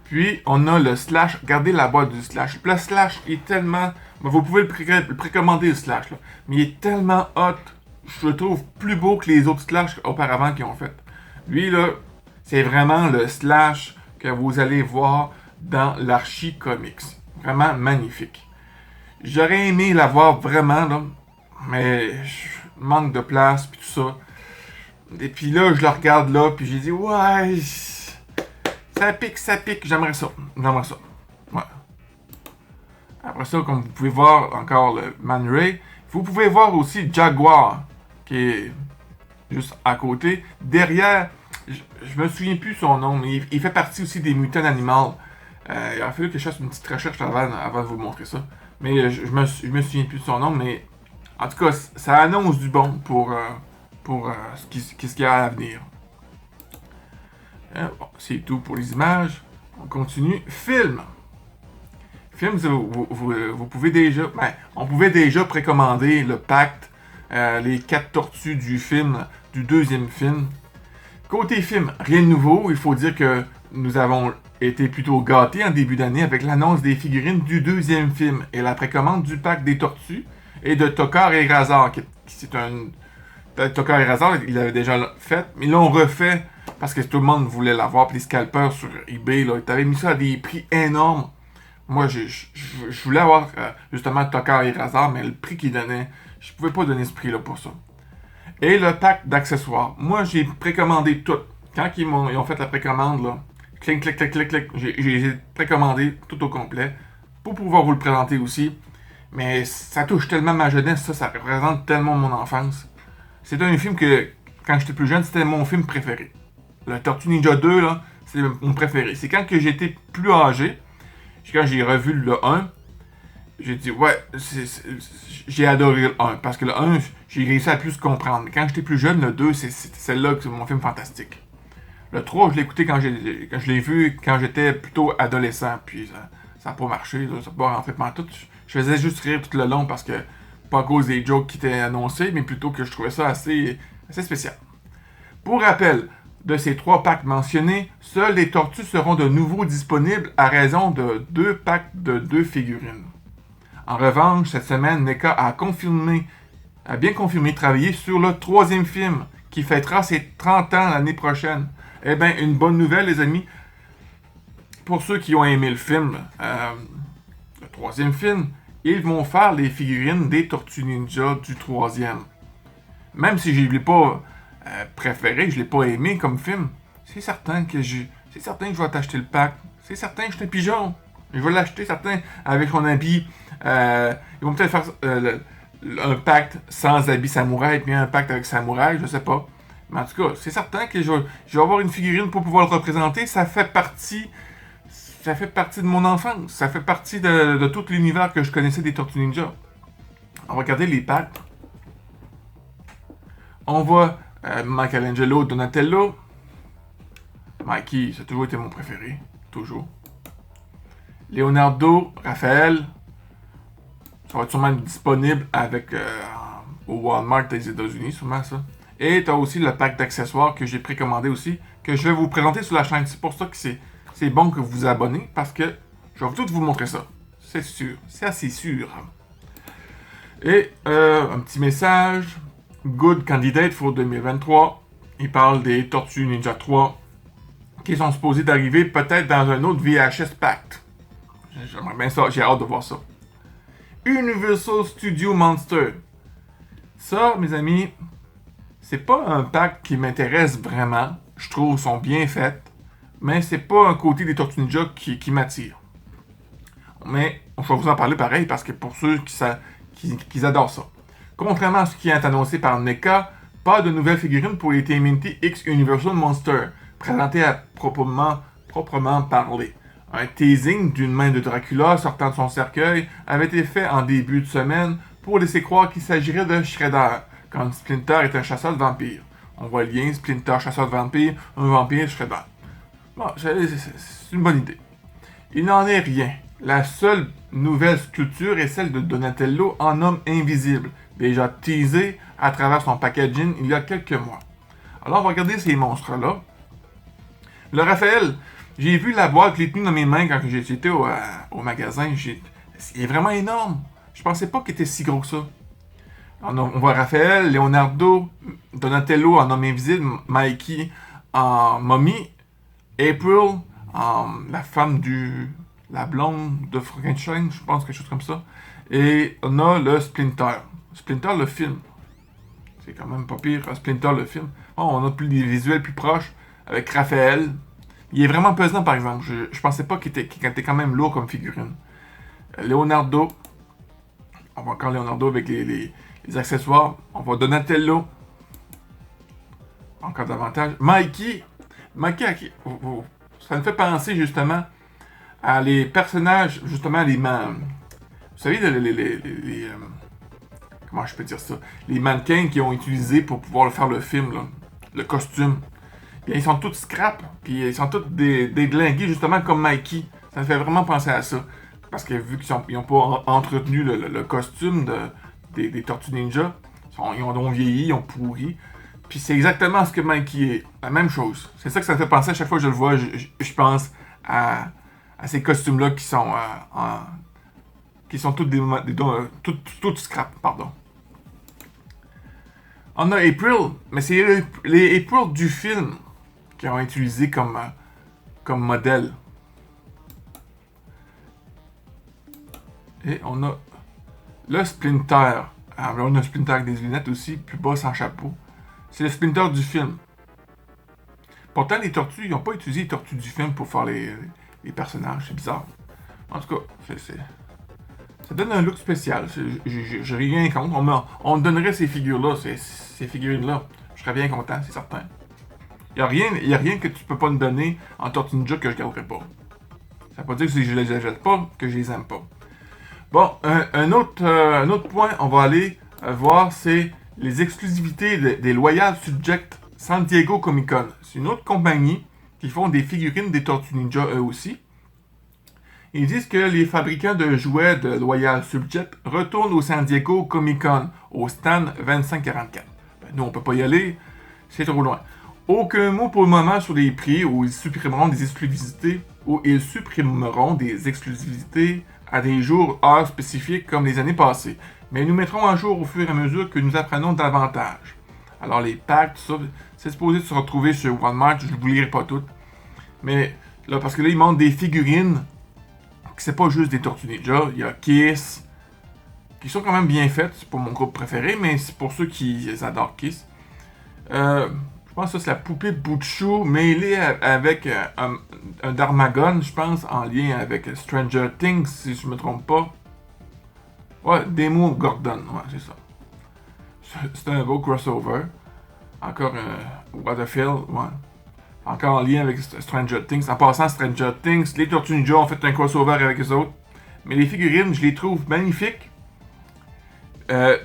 Puis, on a le Slash. Regardez la boîte du Slash. Le Slash est tellement... Vous pouvez le précommander, le Slash. Là. Mais il est tellement hot. Je le trouve plus beau que les autres Slash auparavant qu'ils ont fait. Lui, là, c'est vraiment le Slash que vous allez voir dans l'Archie Comics. Vraiment magnifique. J'aurais aimé l'avoir vraiment, là. Mais manque de place, puis tout ça. Et puis là, je le regarde là, puis j'ai dit, ouais... Ça pique, j'aimerais ça. Ouais. Après ça, comme vous pouvez voir encore le Man Ray, vous pouvez voir aussi Jaguar, qui est juste à côté. Derrière, je me souviens plus son nom, mais il fait partie aussi des Mutant Animals. Il a fallu que je fasse une petite recherche avant de vous montrer ça. Mais je me souviens plus de son nom, mais en tout cas, ça annonce du bon pour ce qu'il y a à venir. Bon, c'est tout pour les images. On continue. Film. Film, vous pouvez déjà... on pouvait déjà précommander le pacte, les 4 tortues du film, du deuxième film. Côté film, rien de nouveau. Il faut dire que nous avons été plutôt gâtés en début d'année avec l'annonce des figurines du deuxième film et la précommande du pacte des tortues et de Tokar et Razar, qui c'est un... Tokar et Razar, ils l'avaient déjà fait, mais ils l'ont refait parce que tout le monde voulait l'avoir. Puis les scalpers sur eBay, là, ils t'avaient mis ça à des prix énormes. Moi, je voulais avoir justement Tokar et Razar, mais le prix qu'ils donnaient, je pouvais pas donner ce prix-là pour ça. Et le pack d'accessoires. Moi, j'ai précommandé tout. Quand ils ont fait la précommande, là, clic, j'ai précommandé tout au complet pour pouvoir vous le présenter aussi. Mais ça touche tellement ma jeunesse, ça représente tellement mon enfance. C'est un film que, quand j'étais plus jeune, c'était mon film préféré. Le Tortue Ninja 2, là, c'est mon préféré. C'est quand que j'étais plus âgé, quand j'ai revu le 1, j'ai dit, ouais, j'ai adoré le 1. Parce que le 1, j'ai réussi à plus comprendre. Mais quand j'étais plus jeune, le 2, c'est celle-là que c'est mon film fantastique. Le 3, je l'ai écouté quand je l'ai vu quand j'étais plutôt adolescent. Puis ça n'a pas marché, là, ça n'a pas rentré pantoute. Je faisais juste rire tout le long parce que, pas à cause des jokes qui étaient annoncés, mais plutôt que je trouvais ça assez spécial. Pour rappel, de ces 3 packs mentionnés, seuls les tortues seront de nouveau disponibles à raison de 2 packs de 2 figurines. En revanche, cette semaine, NECA a bien confirmé travailler sur le 3e film, qui fêtera ses 30 ans l'année prochaine. Eh bien, une bonne nouvelle, les amis. Pour ceux qui ont aimé le film, le 3e film, ils vont faire les figurines des Tortues Ninja du 3e. Même si je ne l'ai pas préféré, je l'ai pas aimé comme film, c'est certain que je vais t'acheter le pack. C'est certain que je suis un pigeon. Je vais l'acheter, certain, avec son habit. Ils vont peut-être faire un pacte sans habit samouraï, puis un pacte avec samouraï, je sais pas. Mais en tout cas, c'est certain que je vais avoir une figurine pour pouvoir le représenter. Ça fait partie de mon enfance. Ça fait partie de tout l'univers que je connaissais des Tortues Ninja. On va regarder les packs. On voit Michelangelo, Donatello. Mikey, ça a toujours été mon préféré. Toujours. Leonardo, Raphaël. Ça va être sûrement disponible au Walmart des États-Unis, sûrement ça. Et tu as aussi le pack d'accessoires que j'ai précommandé aussi, que je vais vous présenter sur la chaîne. C'est pour ça que c'est bon que vous vous abonnez, parce que je vais tout vous montrer ça. C'est sûr. C'est assez sûr. Et un petit message. Good candidate for 2023. Il parle des Tortues Ninja 3 qui sont supposées d'arriver peut-être dans un autre VHS Pact. J'aimerais bien ça, j'ai hâte de voir ça. Universal Studio Monster. Ça, mes amis, c'est pas un pack qui m'intéresse vraiment. Je trouve qu'ils sont bien faits, mais c'est pas un côté des Tortues Ninja qui m'attire. Mais je vais vous en parler pareil parce que pour ceux qui adorent ça. Contrairement à ce qui est annoncé par NECA, pas de nouvelles figurines pour les TMNT X Universal Monster, présenté à proprement parler. Un teasing d'une main de Dracula sortant de son cercueil avait été fait en début de semaine pour laisser croire qu'il s'agirait de Shredder, quand Splinter est un chasseur de vampires. On voit le lien, Splinter, chasseur de vampires, un vampire, Shredder. Bon, c'est une bonne idée. Il n'en est rien. La seule nouvelle sculpture est celle de Donatello en homme invisible, déjà teasé à travers son packaging il y a quelques mois. Alors, on va regarder ces monstres-là. Le Raphaël, j'ai vu la boîte, je l'ai tenue dans mes mains quand j'étais au magasin. Il est vraiment énorme. Je pensais pas qu'il était si gros que ça. On voit Raphaël, Leonardo, Donatello en homme invisible, Mikey en momie, April en la femme la blonde de Frankenstein, je pense, quelque chose comme ça. Et on a le Splinter. Splinter, le film. C'est quand même pas pire, Splinter, le film. Oh, on a plus des visuels plus proches avec Raphaël. Il est vraiment pesant, par exemple. Je pensais pas qu'il était quand même lourd comme figurine. Leonardo. On voit encore Leonardo avec les accessoires. On voit Donatello. Encore davantage. Mikey, ça me fait penser justement à les personnages, justement, vous savez, comment je peux dire ça? Les mannequins qu'ils ont utilisés pour pouvoir faire le film, là, le costume. Bien, ils sont tous scrap, puis ils sont tous déglingués, justement, comme Mikey. Ça me fait vraiment penser à ça. Parce que vu qu'ils n'ont pas entretenu le costume des Tortues Ninja, ils ont vieilli, ils ont pourri. Puis c'est exactement ce que Mikey est. La même chose. C'est ça que ça me fait penser à chaque fois que je le vois. Je pense à ces costumes-là qui sont toutes scrap, pardon. On a April, mais c'est les April du film qui ont utilisé comme modèle. Et on a le Splinter. Alors, on a un Splinter avec des lunettes aussi, plus bas sans chapeau. C'est le Splinter du film. Pourtant, les tortues, ils n'ont pas utilisé les tortues du film pour faire les personnages. C'est bizarre. En tout cas, ça donne un look spécial. J'ai rien contre. On donnerait ces figures-là, ces figurines-là. Je serais bien content, c'est certain. Il n'y a rien que tu peux pas me donner en Tortue Ninja que je garderais pas. Ça veut pas dire que si je les achète pas, que je les aime pas. Bon, un autre point, on va aller voir, c'est les exclusivités des Loyal Subject San Diego Comic Con. C'est une autre compagnie qui font des figurines des Tortues Ninja eux aussi. Ils disent que les fabricants de jouets de Loyal Subject retournent au San Diego Comic Con, au stand 2544. Nous, on peut pas y aller, c'est trop loin. Aucun mot pour le moment sur les prix où ils supprimeront des exclusivités à des jours, heures spécifiques comme les années passées. Mais nous mettrons à jour au fur et à mesure que nous apprenons davantage. Alors les packs, tout ça, c'est supposé se retrouver sur Walmart, je ne vous lirai pas toutes. Mais là, parce que là, ils montrent des figurines, que c'est pas juste des Tortues Ninja, il y a Kiss, qui sont quand même bien faites, c'est pas mon groupe préféré, mais c'est pour ceux qui adorent Kiss. Je pense que ça, c'est la poupée Butchou mêlée avec un Darmagon, je pense, en lien avec Stranger Things, si je me trompe pas. Ouais, Demo Gordon, ouais, c'est ça. C'est un beau crossover. Encore un Waterfield, ouais. Encore en lien avec Stranger Things. En passant, Stranger Things, les Tortues Ninja ont fait un crossover avec eux autres. Mais les figurines, je les trouve magnifiques.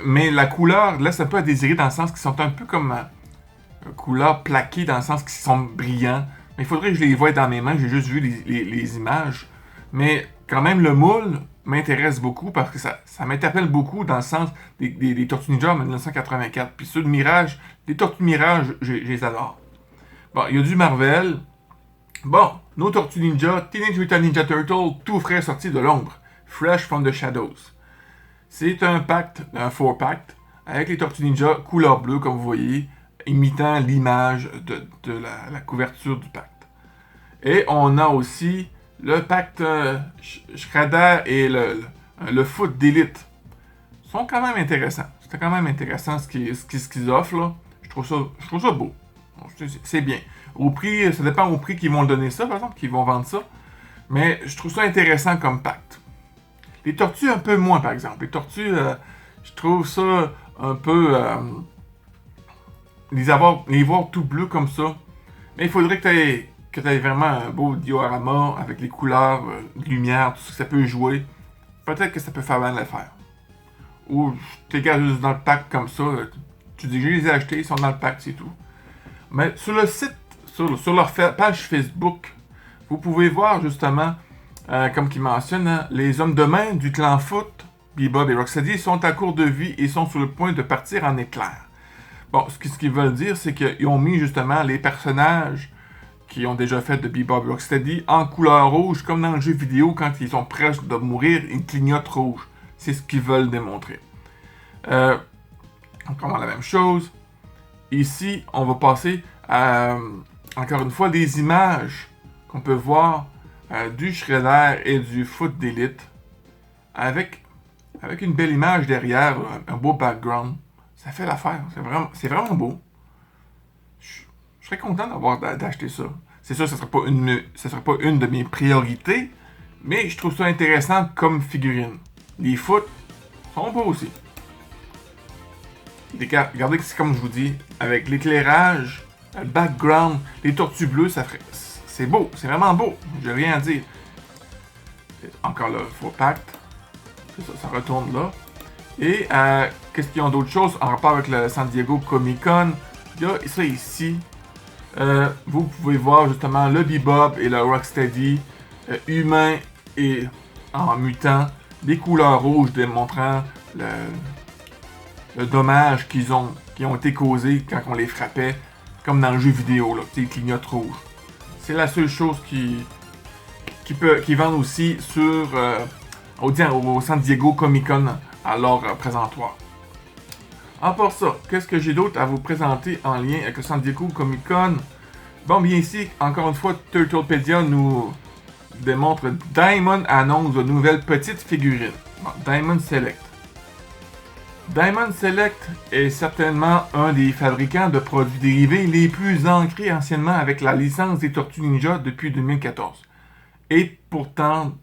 Mais la couleur laisse un peu à désirer dans le sens qu'ils sont un peu comme couleur plaquée, dans le sens qu'ils sont brillants. Mais il faudrait que je les voie dans mes mains. J'ai juste vu les images. Mais quand même, le moule m'intéresse beaucoup parce que ça m'interpelle beaucoup dans le sens des Tortues Ninja en 1984. Puis ceux de Mirage, les Tortues Mirage, je les adore. Bon, il y a du Marvel. Bon, nos Tortues Ninja, Teenage Mutant Ninja Turtle, tout frais sorti de l'ombre. Fresh from the Shadows. C'est un pacte, un 4-pack, avec les Tortues Ninja couleur bleue, comme vous voyez, imitant l'image de la couverture du pacte. Et on a aussi le pacte Shredder et le foot d'élite. Ils sont quand même intéressants. C'est quand même intéressant ce qu'ils offrent, là. Je trouve ça beau. C'est bien. Au prix, ça dépend au prix qu'ils vont donner ça, par exemple, qu'ils vont vendre ça. Mais je trouve ça intéressant comme pacte. Les tortues, un peu moins, par exemple. Les tortues, je trouve ça un peu... les voir tout bleu comme ça. Mais il faudrait que tu aies vraiment un beau diorama avec les couleurs, lumière, tout ce que ça peut jouer. Peut-être que ça peut faire bien l'affaire. Ou tu les gardes juste dans le pack comme ça. Tu dis, je les ai achetés, ils sont dans le pack, c'est tout. Mais sur le site, sur leur page Facebook, vous pouvez voir justement, comme ils mentionnent, les hommes de main du clan foot Bebop et Rocksteady sont à court de vie et sont sur le point de partir en éclair. Bon, ce qu'ils veulent dire, c'est qu'ils ont mis justement les personnages qui ont déjà fait de Bebop et Rocksteady en couleur rouge, comme dans le jeu vidéo, quand ils sont prêts de mourir, ils clignotent rouge. C'est ce qu'ils veulent démontrer. Encore la même chose. Ici, on va passer à, encore une fois, des images qu'on peut voir du Shredder et du Foot d'Elite avec une belle image derrière, un beau background. Ça fait l'affaire. C'est vraiment beau. Je serais content d'acheter ça. C'est sûr, ça ne sera pas une de mes priorités, mais je trouve ça intéressant comme figurine. Les foot sont beaux aussi. Regardez, c'est comme je vous dis, avec l'éclairage, le background, les tortues bleues, c'est beau, c'est vraiment beau. J'ai rien à dire. Encore là, Faux Pact. Ça retourne là. Et qu'est-ce qu'ils ont d'autres choses en rapport avec le San Diego Comic Con? Il y a ça ici. Vous pouvez voir justement le Bebop et le Rocksteady humain et en mutant, des couleurs rouges démontrant le dommage qui ont été causés quand on les frappait, comme dans le jeu vidéo, là, ils clignotent rouge. C'est la seule chose qui vendent aussi au San Diego Comic Con à leur présentoir. À part ça, qu'est-ce que j'ai d'autre à vous présenter en lien avec le San Diego Comic Con? Bon, bien ici, encore une fois, Turtlepedia nous démontre Diamond annonce de nouvelles petites figurines. Bon, Diamond Select. Diamond Select est certainement un des fabricants de produits dérivés les plus ancrés anciennement avec la licence des Tortues Ninja depuis 2014. Et pourtant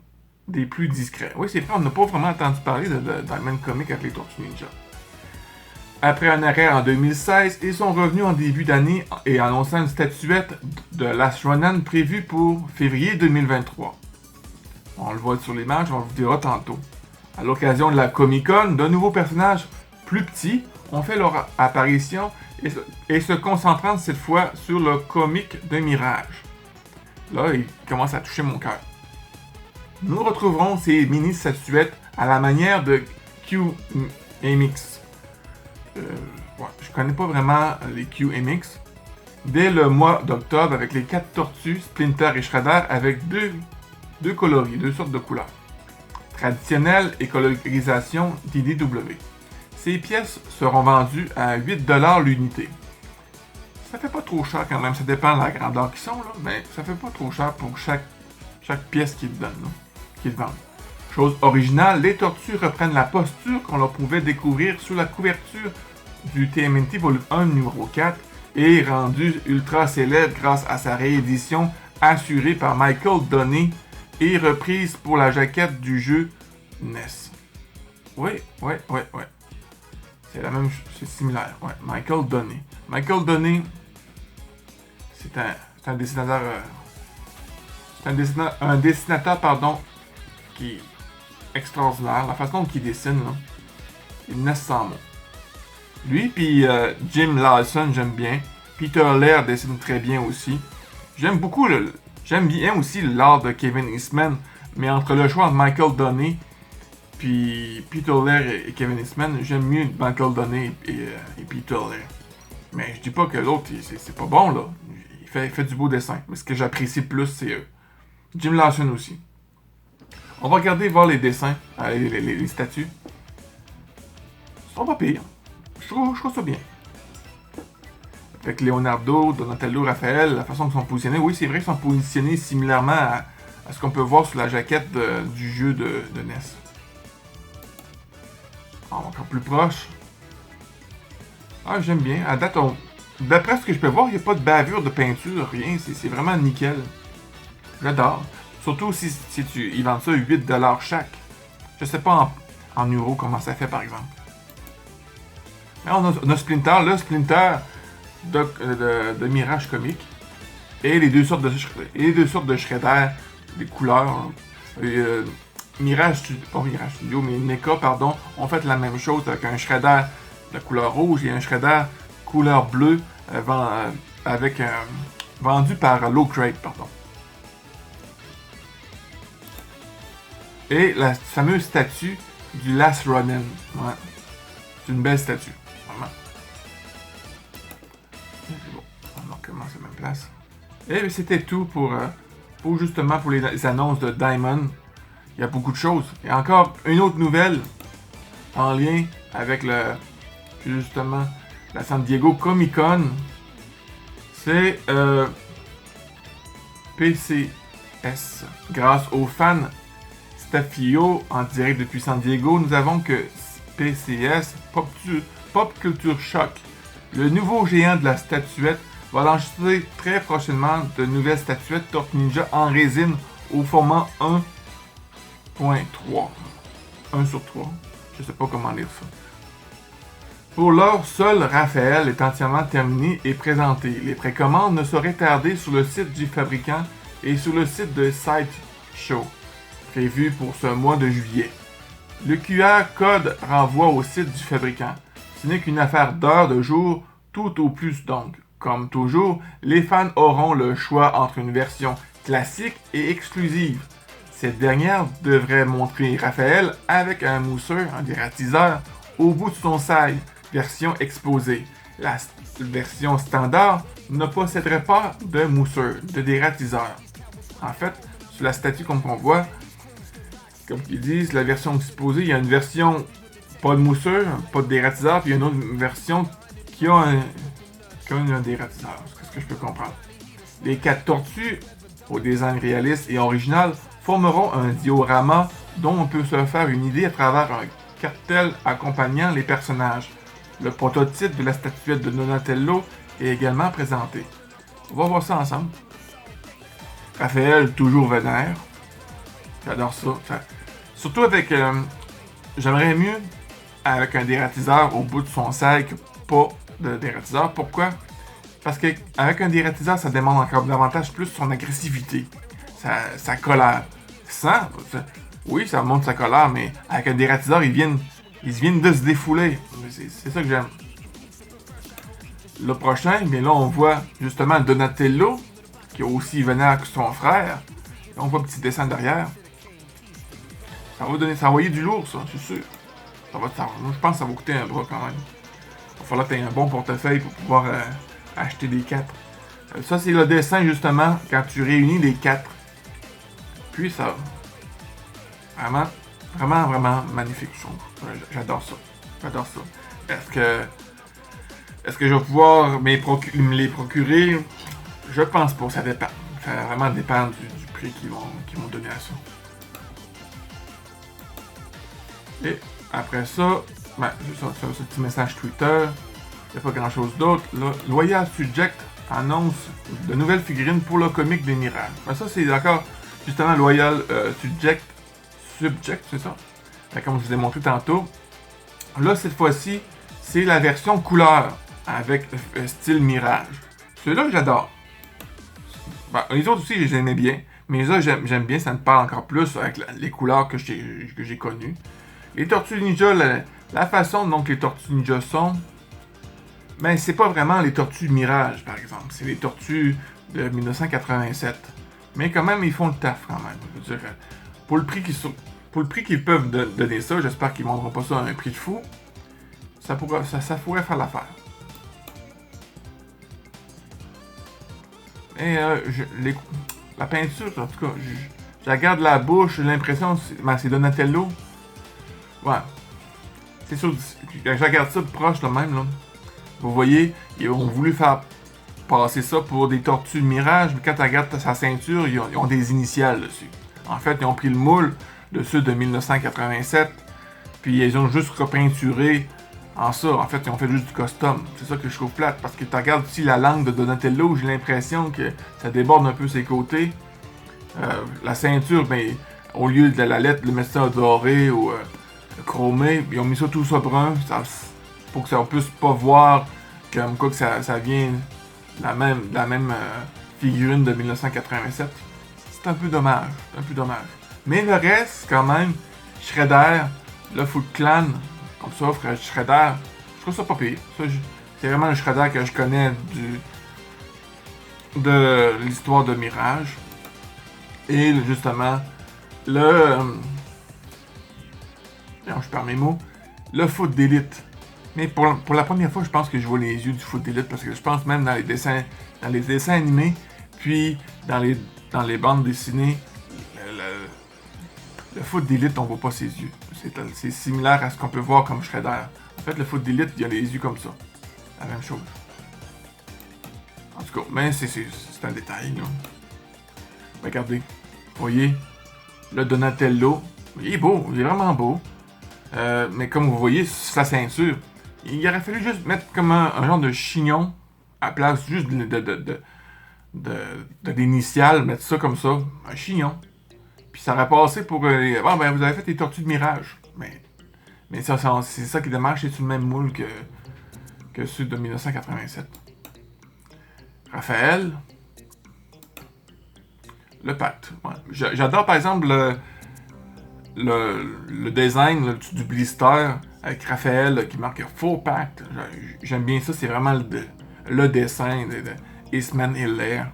des plus discrets. Oui, c'est vrai, on n'a pas vraiment entendu parler de Diamond Comic avec les Tortues Ninja. Après un arrêt en 2016, ils sont revenus en début d'année et annonçant une statuette de Last Ronin prévue pour février 2023. On le voit sur l'image, on vous dira tantôt. À l'occasion de la Comic-Con, de nouveaux personnages plus petits ont fait leur apparition et se concentrant cette fois sur le comic de Mirage. Là, il commence à toucher mon cœur. Nous retrouverons ces mini-statuettes à la manière de QMX. Je connais pas vraiment les QMX. Dès le mois d'octobre, avec les 4 tortues, Splinter et Shredder, avec deux coloris, 2 sortes de couleurs. Traditionnelle et colorisation d'IDW. Ces pièces seront vendues à 8$ l'unité. Ça fait pas trop cher quand même, ça dépend de la grandeur qu'ils sont, là, mais ça fait pas trop cher pour chaque pièce qu'ils te donnent, qu'ils vendent. Chose originale, les tortues reprennent la posture qu'on leur pouvait découvrir sous la couverture du TMNT Volume 1 numéro 4 et rendue ultra célèbre grâce à sa réédition assurée par Michael Donney et reprise pour la jaquette du jeu NES. Oui. C'est la même chose, c'est similaire. Ouais, Michael Donney. Michael Donney, c'est un dessinateur. Un dessinateur, qui est extraordinaire. La façon qu'il dessine, là, il naît sans mots. Lui, puis Jim Lawson, j'aime bien. Peter Laird dessine très bien aussi. J'aime bien aussi l'art de Kevin Eastman, mais entre le choix de Michael Donney puis Peter Laird et Kevin Eastman, j'aime mieux Michael Donney et Peter Laird. Mais je dis pas que l'autre, c'est pas bon, là. Il fait du beau dessin. Mais ce que j'apprécie plus, c'est eux. Jim Lawson aussi. On va regarder, voir les dessins, les statues. Ils sont pas pires. Je trouve ça bien. Avec Leonardo, Donatello, Raphaël, la façon qu'ils sont positionnés. Oui, c'est vrai qu'ils sont positionnés similairement à ce qu'on peut voir sur la jaquette du jeu de NES. Encore plus proche. Ah, j'aime bien. À date, d'après ce que je peux voir, il n'y a pas de bavure de peinture, rien. C'est vraiment nickel. J'adore. Surtout si ils vendent ça 8$ chaque. Je sais pas en euros comment ça fait, par exemple. Là, on a Splinter. Là, Splinter de Mirage Comic. Et les deux sortes de Shredder, des couleurs. Mirage Studio, mais NECA, pardon, ont fait la même chose avec un Shredder de couleur rouge et un Shredder couleur bleue vendu par Low Crate, pardon. Et la fameuse statue du Last Ronin. Ouais. C'est une belle statue. Vraiment. C'est bon. On recommence à la même place. Et c'était tout pour justement pour les annonces de Diamond. Il y a beaucoup de choses. Il y a encore une autre nouvelle en lien avec justement la San Diego Comic Con. C'est PCS. Grâce aux fans Stafio en direct depuis San Diego, nous avons que PCS, Pop Culture Shock, le nouveau géant de la statuette, va lancer très prochainement de nouvelles statuettes Tortue Ninja en résine au format 1.3. 1 sur 3. Je sais pas comment lire ça. Pour l'heure, seul Raphaël est entièrement terminé et présenté. Les précommandes ne sauraient tarder sur le site du fabricant et sur le site de Sideshow, prévu pour ce mois de juillet. Le QR code renvoie au site du fabricant. Ce n'est qu'une affaire d'heures de jour, tout au plus donc. Comme toujours, les fans auront le choix entre une version classique et exclusive. Cette dernière devrait montrer Raphaël avec un mousseur, un dératiseur, au bout de son sail, version exposée. La version standard ne posséderait pas de mousseur, de dératiseur. En fait, sur la statue comme on voit, comme ils disent, la version exposée, il y a une version pas de mousseur, pas de dératiseur, puis il y a une autre version qui a un dératiseur. C'est ce que je peux comprendre. Les 4 tortues, au design réaliste et original, formeront un diorama dont on peut se faire une idée à travers un cartel accompagnant les personnages. Le prototype de la statuette de Donatello est également présenté. On va voir ça ensemble. Raphaël, toujours vénère. J'adore ça. Surtout avec... j'aimerais mieux avec un dératiseur au bout de son sac que pas de dératiseur. Pourquoi? Parce qu'avec un dératiseur, ça demande encore davantage plus son agressivité. Sa colère. Oui, ça montre sa colère, mais avec un dératiseur, ils viennent de se défouler. C'est ça que j'aime. Le prochain, mais là, on voit justement Donatello, qui est aussi vénère que son frère. Et on voit un petit dessin derrière. Ça va envoyer du lourd, ça, c'est sûr. Moi, je pense que ça va coûter un bras quand même. Il va falloir que tu aies un bon portefeuille pour pouvoir acheter des 4. Ça, c'est le dessin, justement, quand tu réunis les 4. Puis ça... Vraiment magnifique, je trouve. J'adore ça. Est-ce que je vais pouvoir me les procurer? Je pense pas, ça dépend. Ça va vraiment dépendre du prix qu'ils vont donner à ça. Et après ça, ce petit message Twitter. Il n'y a pas grand chose d'autre. Loyal Subject annonce de nouvelles figurines pour le comic des Mirages. Ça, c'est d'accord. Justement, Loyal Subject, c'est ça? Comme je vous ai montré tantôt. Là, cette fois-ci, c'est la version couleur avec style Mirage. Celui-là, j'adore. Les autres aussi, je les aimais bien. Mais là, j'aime bien, ça me parle encore plus avec les couleurs que j'ai connues. Les Tortues Ninja, la façon dont les Tortues Ninja sont, ben, c'est pas vraiment les Tortues de Mirage, par exemple. C'est les Tortues de 1987. Mais quand même, ils font le taf, quand même. Je veux dire, pour le prix qu'ils peuvent donner ça, j'espère qu'ils ne vendront pas ça à un prix de fou. Ça pourrait faire l'affaire. Et la peinture, en tout cas, je regarde la bouche, j'ai l'impression que c'est Donatello. Ouais. C'est sûr, je regarde ça de proche de même, là. Vous voyez, ils ont voulu faire passer ça pour des tortues de Mirage, mais quand tu regardes sa ceinture, ils ont des initiales dessus. En fait, ils ont pris le moule de ceux de 1987, puis ils ont juste repeinturé en ça. En fait, ils ont fait juste du custom. C'est ça que je trouve plate, parce que tu regardes aussi la langue de Donatello, j'ai l'impression que ça déborde un peu ses côtés. La ceinture, ben, au lieu de la lettre, le mettre ça doré ou chromé, ils ont mis ça tout ça brun, pour que ça puisse pas voir comme quoi que ça vient de la même figurine de 1987. C'est un peu dommage. Mais le reste, quand même, Shredder, le Foot Clan, comme ça, frère Shredder, je trouve ça pas pire. C'est vraiment le Shredder que je connais de l'histoire de Mirage. Et justement, non, je perds mes mots, le foot d'élite. Mais pour la première fois, je pense que je vois les yeux du foot d'élite, parce que je pense même dans les dessins animés, puis dans les bandes dessinées, le foot d'élite, on voit pas ses yeux. C'est similaire à ce qu'on peut voir comme Shredder. En fait, le foot d'élite, il a les yeux comme ça. La même chose. En tout cas, mais c'est un détail, là. Regardez. Vous voyez? Le Donatello. Il est beau, il est vraiment beau. Mais comme vous voyez, sa ceinture, il aurait fallu juste mettre comme un genre de chignon à place juste de l'initiale, mettre ça comme ça, un chignon. Puis ça aurait passé pour bon, ben vous avez fait les Tortues de Mirage. Mais ça, c'est ça qui est dommage, c'est sur le même moule que ceux de 1987. Raphaël. Le pacte. Ouais. J'adore par exemple le design du blister avec Raphaël qui marque Full Pact. J'aime bien ça, c'est vraiment le dessin de Eastman Hilaire.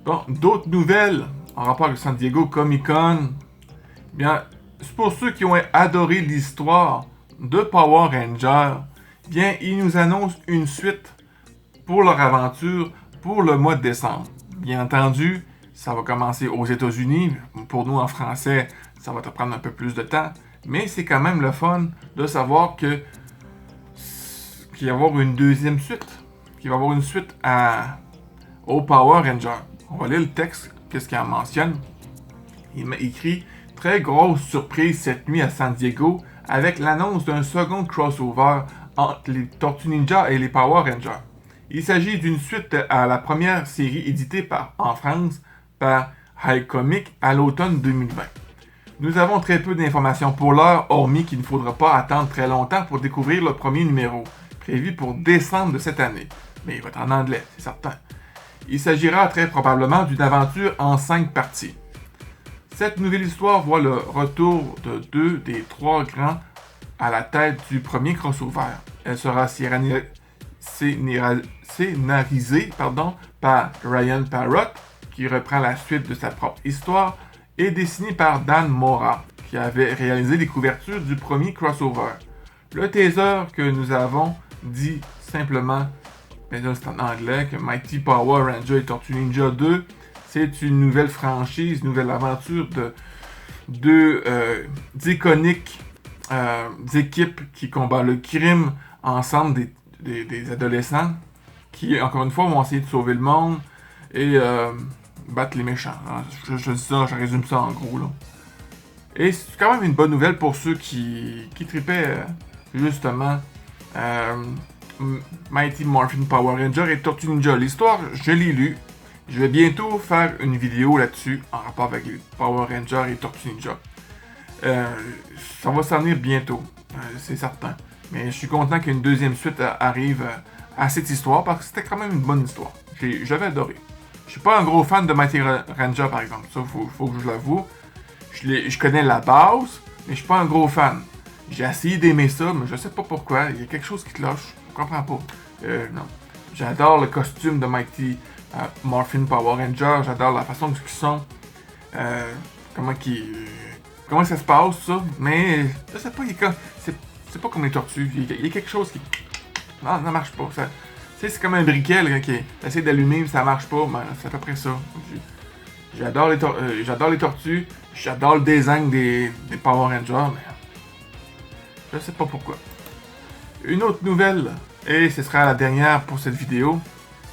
Bon, d'autres nouvelles en rapport avec San Diego Comic-Con. Bien, c'est pour ceux qui ont adoré l'histoire de Power Rangers. Bien, ils nous annoncent une suite pour leur aventure pour le mois de décembre. Bien entendu, ça va commencer aux États-Unis. Pour nous, en français, ça va te prendre un peu plus de temps. Mais c'est quand même le fun de savoir qu'il va y avoir une deuxième suite. Qu'il va y avoir une suite au Power Rangers. On va lire le texte, qu'est-ce qu'il en mentionne. Il m'a écrit « Très grosse surprise cette nuit à San Diego avec l'annonce d'un second crossover entre les Tortues Ninja et les Power Rangers. Il s'agit d'une suite à la première série éditée en France par High Comic à l'automne 2020. Nous avons très peu d'informations pour l'heure, hormis qu'il ne faudra pas attendre très longtemps pour découvrir le premier numéro, prévu pour décembre de cette année. Mais il va être en anglais, c'est certain. Il s'agira très probablement d'une aventure en 5 parties. Cette nouvelle histoire voit le retour de 2 des 3 grands à la tête du premier crossover. Elle sera scénarisée par Ryan Parrott, qui reprend la suite de sa propre histoire, et dessinée par Dan Mora, qui avait réalisé les couvertures du premier crossover. Le teaser que nous avons dit simplement, mais là c'est en anglais, que Mighty Power Ranger et Tortue Ninja 2, c'est une nouvelle franchise, une nouvelle aventure de deux iconiques équipes qui combattent le crime ensemble, des adolescents qui, encore une fois, vont essayer de sauver le monde et battre les méchants. Je dis ça, je résume ça en gros, là. Et c'est quand même une bonne nouvelle pour ceux qui tripaient justement Mighty Morphin Power Ranger et Tortue Ninja. L'histoire, je l'ai lu. Je vais bientôt faire une vidéo là-dessus en rapport avec les Power Rangers et Tortue Ninja. Ça va s'en venir bientôt, c'est certain. Mais je suis content qu'une deuxième suite arrive à cette histoire parce que c'était quand même une bonne histoire. J'avais adoré. Je suis pas un gros fan de Mighty Ranger par exemple, ça faut que je l'avoue. Je connais la base, mais je suis pas un gros fan. J'ai essayé d'aimer ça, mais je sais pas pourquoi. Il y a quelque chose qui cloche, je comprends pas. Non. J'adore le costume de Mighty Morphin Power Ranger, j'adore la façon dont ils sont. Comment ça se passe ça, mais je sais pas, c'est pas comme les tortues, il y a quelque chose qui... Non, ça marche pas. C'est comme un briquet là, qui essaie d'allumer, mais ça marche pas, mais c'est à peu près ça. J'adore les tortues, j'adore le design des Power Rangers, mais je sais pas pourquoi. Une autre nouvelle, et ce sera la dernière pour cette vidéo,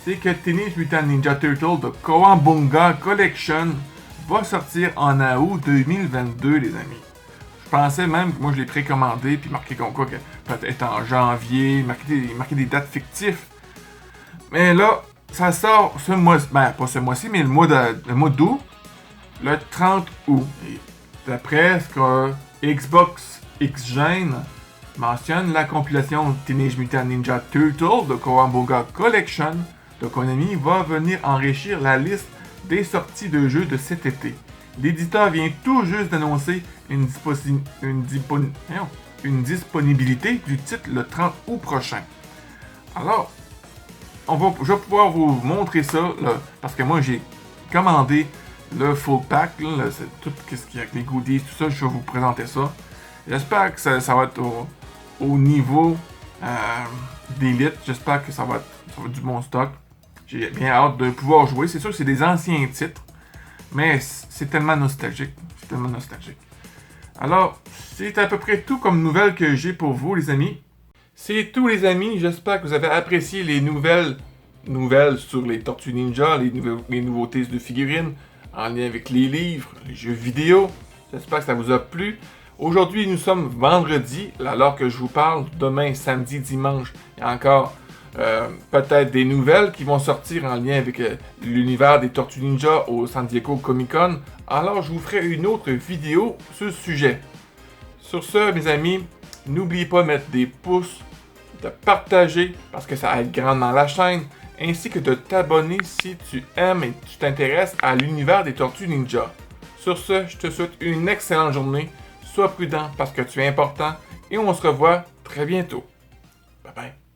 c'est que Teenage Mutant Ninja Turtle de Cowabunga Collection va sortir en août 2022, les amis. Je pensais même que moi je l'ai précommandé, puis marqué comme quoi que peut-être en janvier, marqué des dates fictives. Mais là, ça sort ce mois, ben pas ce mois-ci, mais le mois d'août, le 30 août. Et d'après ce que Xbox X-Gen mentionne, la compilation Teenage Mutant Ninja Turtle de Cowabunga Collection de Konami va venir enrichir la liste des sorties de jeux de cet été. L'éditeur vient tout juste d'annoncer une disponibilité du titre le 30 août prochain. Alors, je vais pouvoir vous montrer ça, là, parce que moi j'ai commandé le full pack, là, c'est tout ce qu'il y a avec les goodies, tout ça, je vais vous présenter ça. J'espère que ça va être au niveau d'élite. J'espère que ça va être du bon stock. J'ai bien hâte de pouvoir jouer. C'est sûr que c'est des anciens titres, mais c'est tellement nostalgique. C'est tellement nostalgique. Alors, c'est à peu près tout comme nouvelles que j'ai pour vous, les amis. C'est tout, les amis. J'espère que vous avez apprécié les nouvelles sur les Tortues Ninja, les nouveautés de figurines en lien avec les livres, les jeux vidéo. J'espère que ça vous a plu. Aujourd'hui, nous sommes vendredi, alors que je vous parle. Demain, samedi, dimanche, il y a encore peut-être des nouvelles qui vont sortir en lien avec l'univers des Tortues Ninja au San Diego Comic-Con. Alors, je vous ferai une autre vidéo sur le sujet. Sur ce, mes amis, n'oubliez pas de mettre des pouces, de partager parce que ça aide grandement la chaîne, ainsi que de t'abonner si tu aimes et tu t'intéresses à l'univers des Tortues Ninja. Sur ce, je te souhaite une excellente journée. Sois prudent parce que tu es important et on se revoit très bientôt. Bye bye.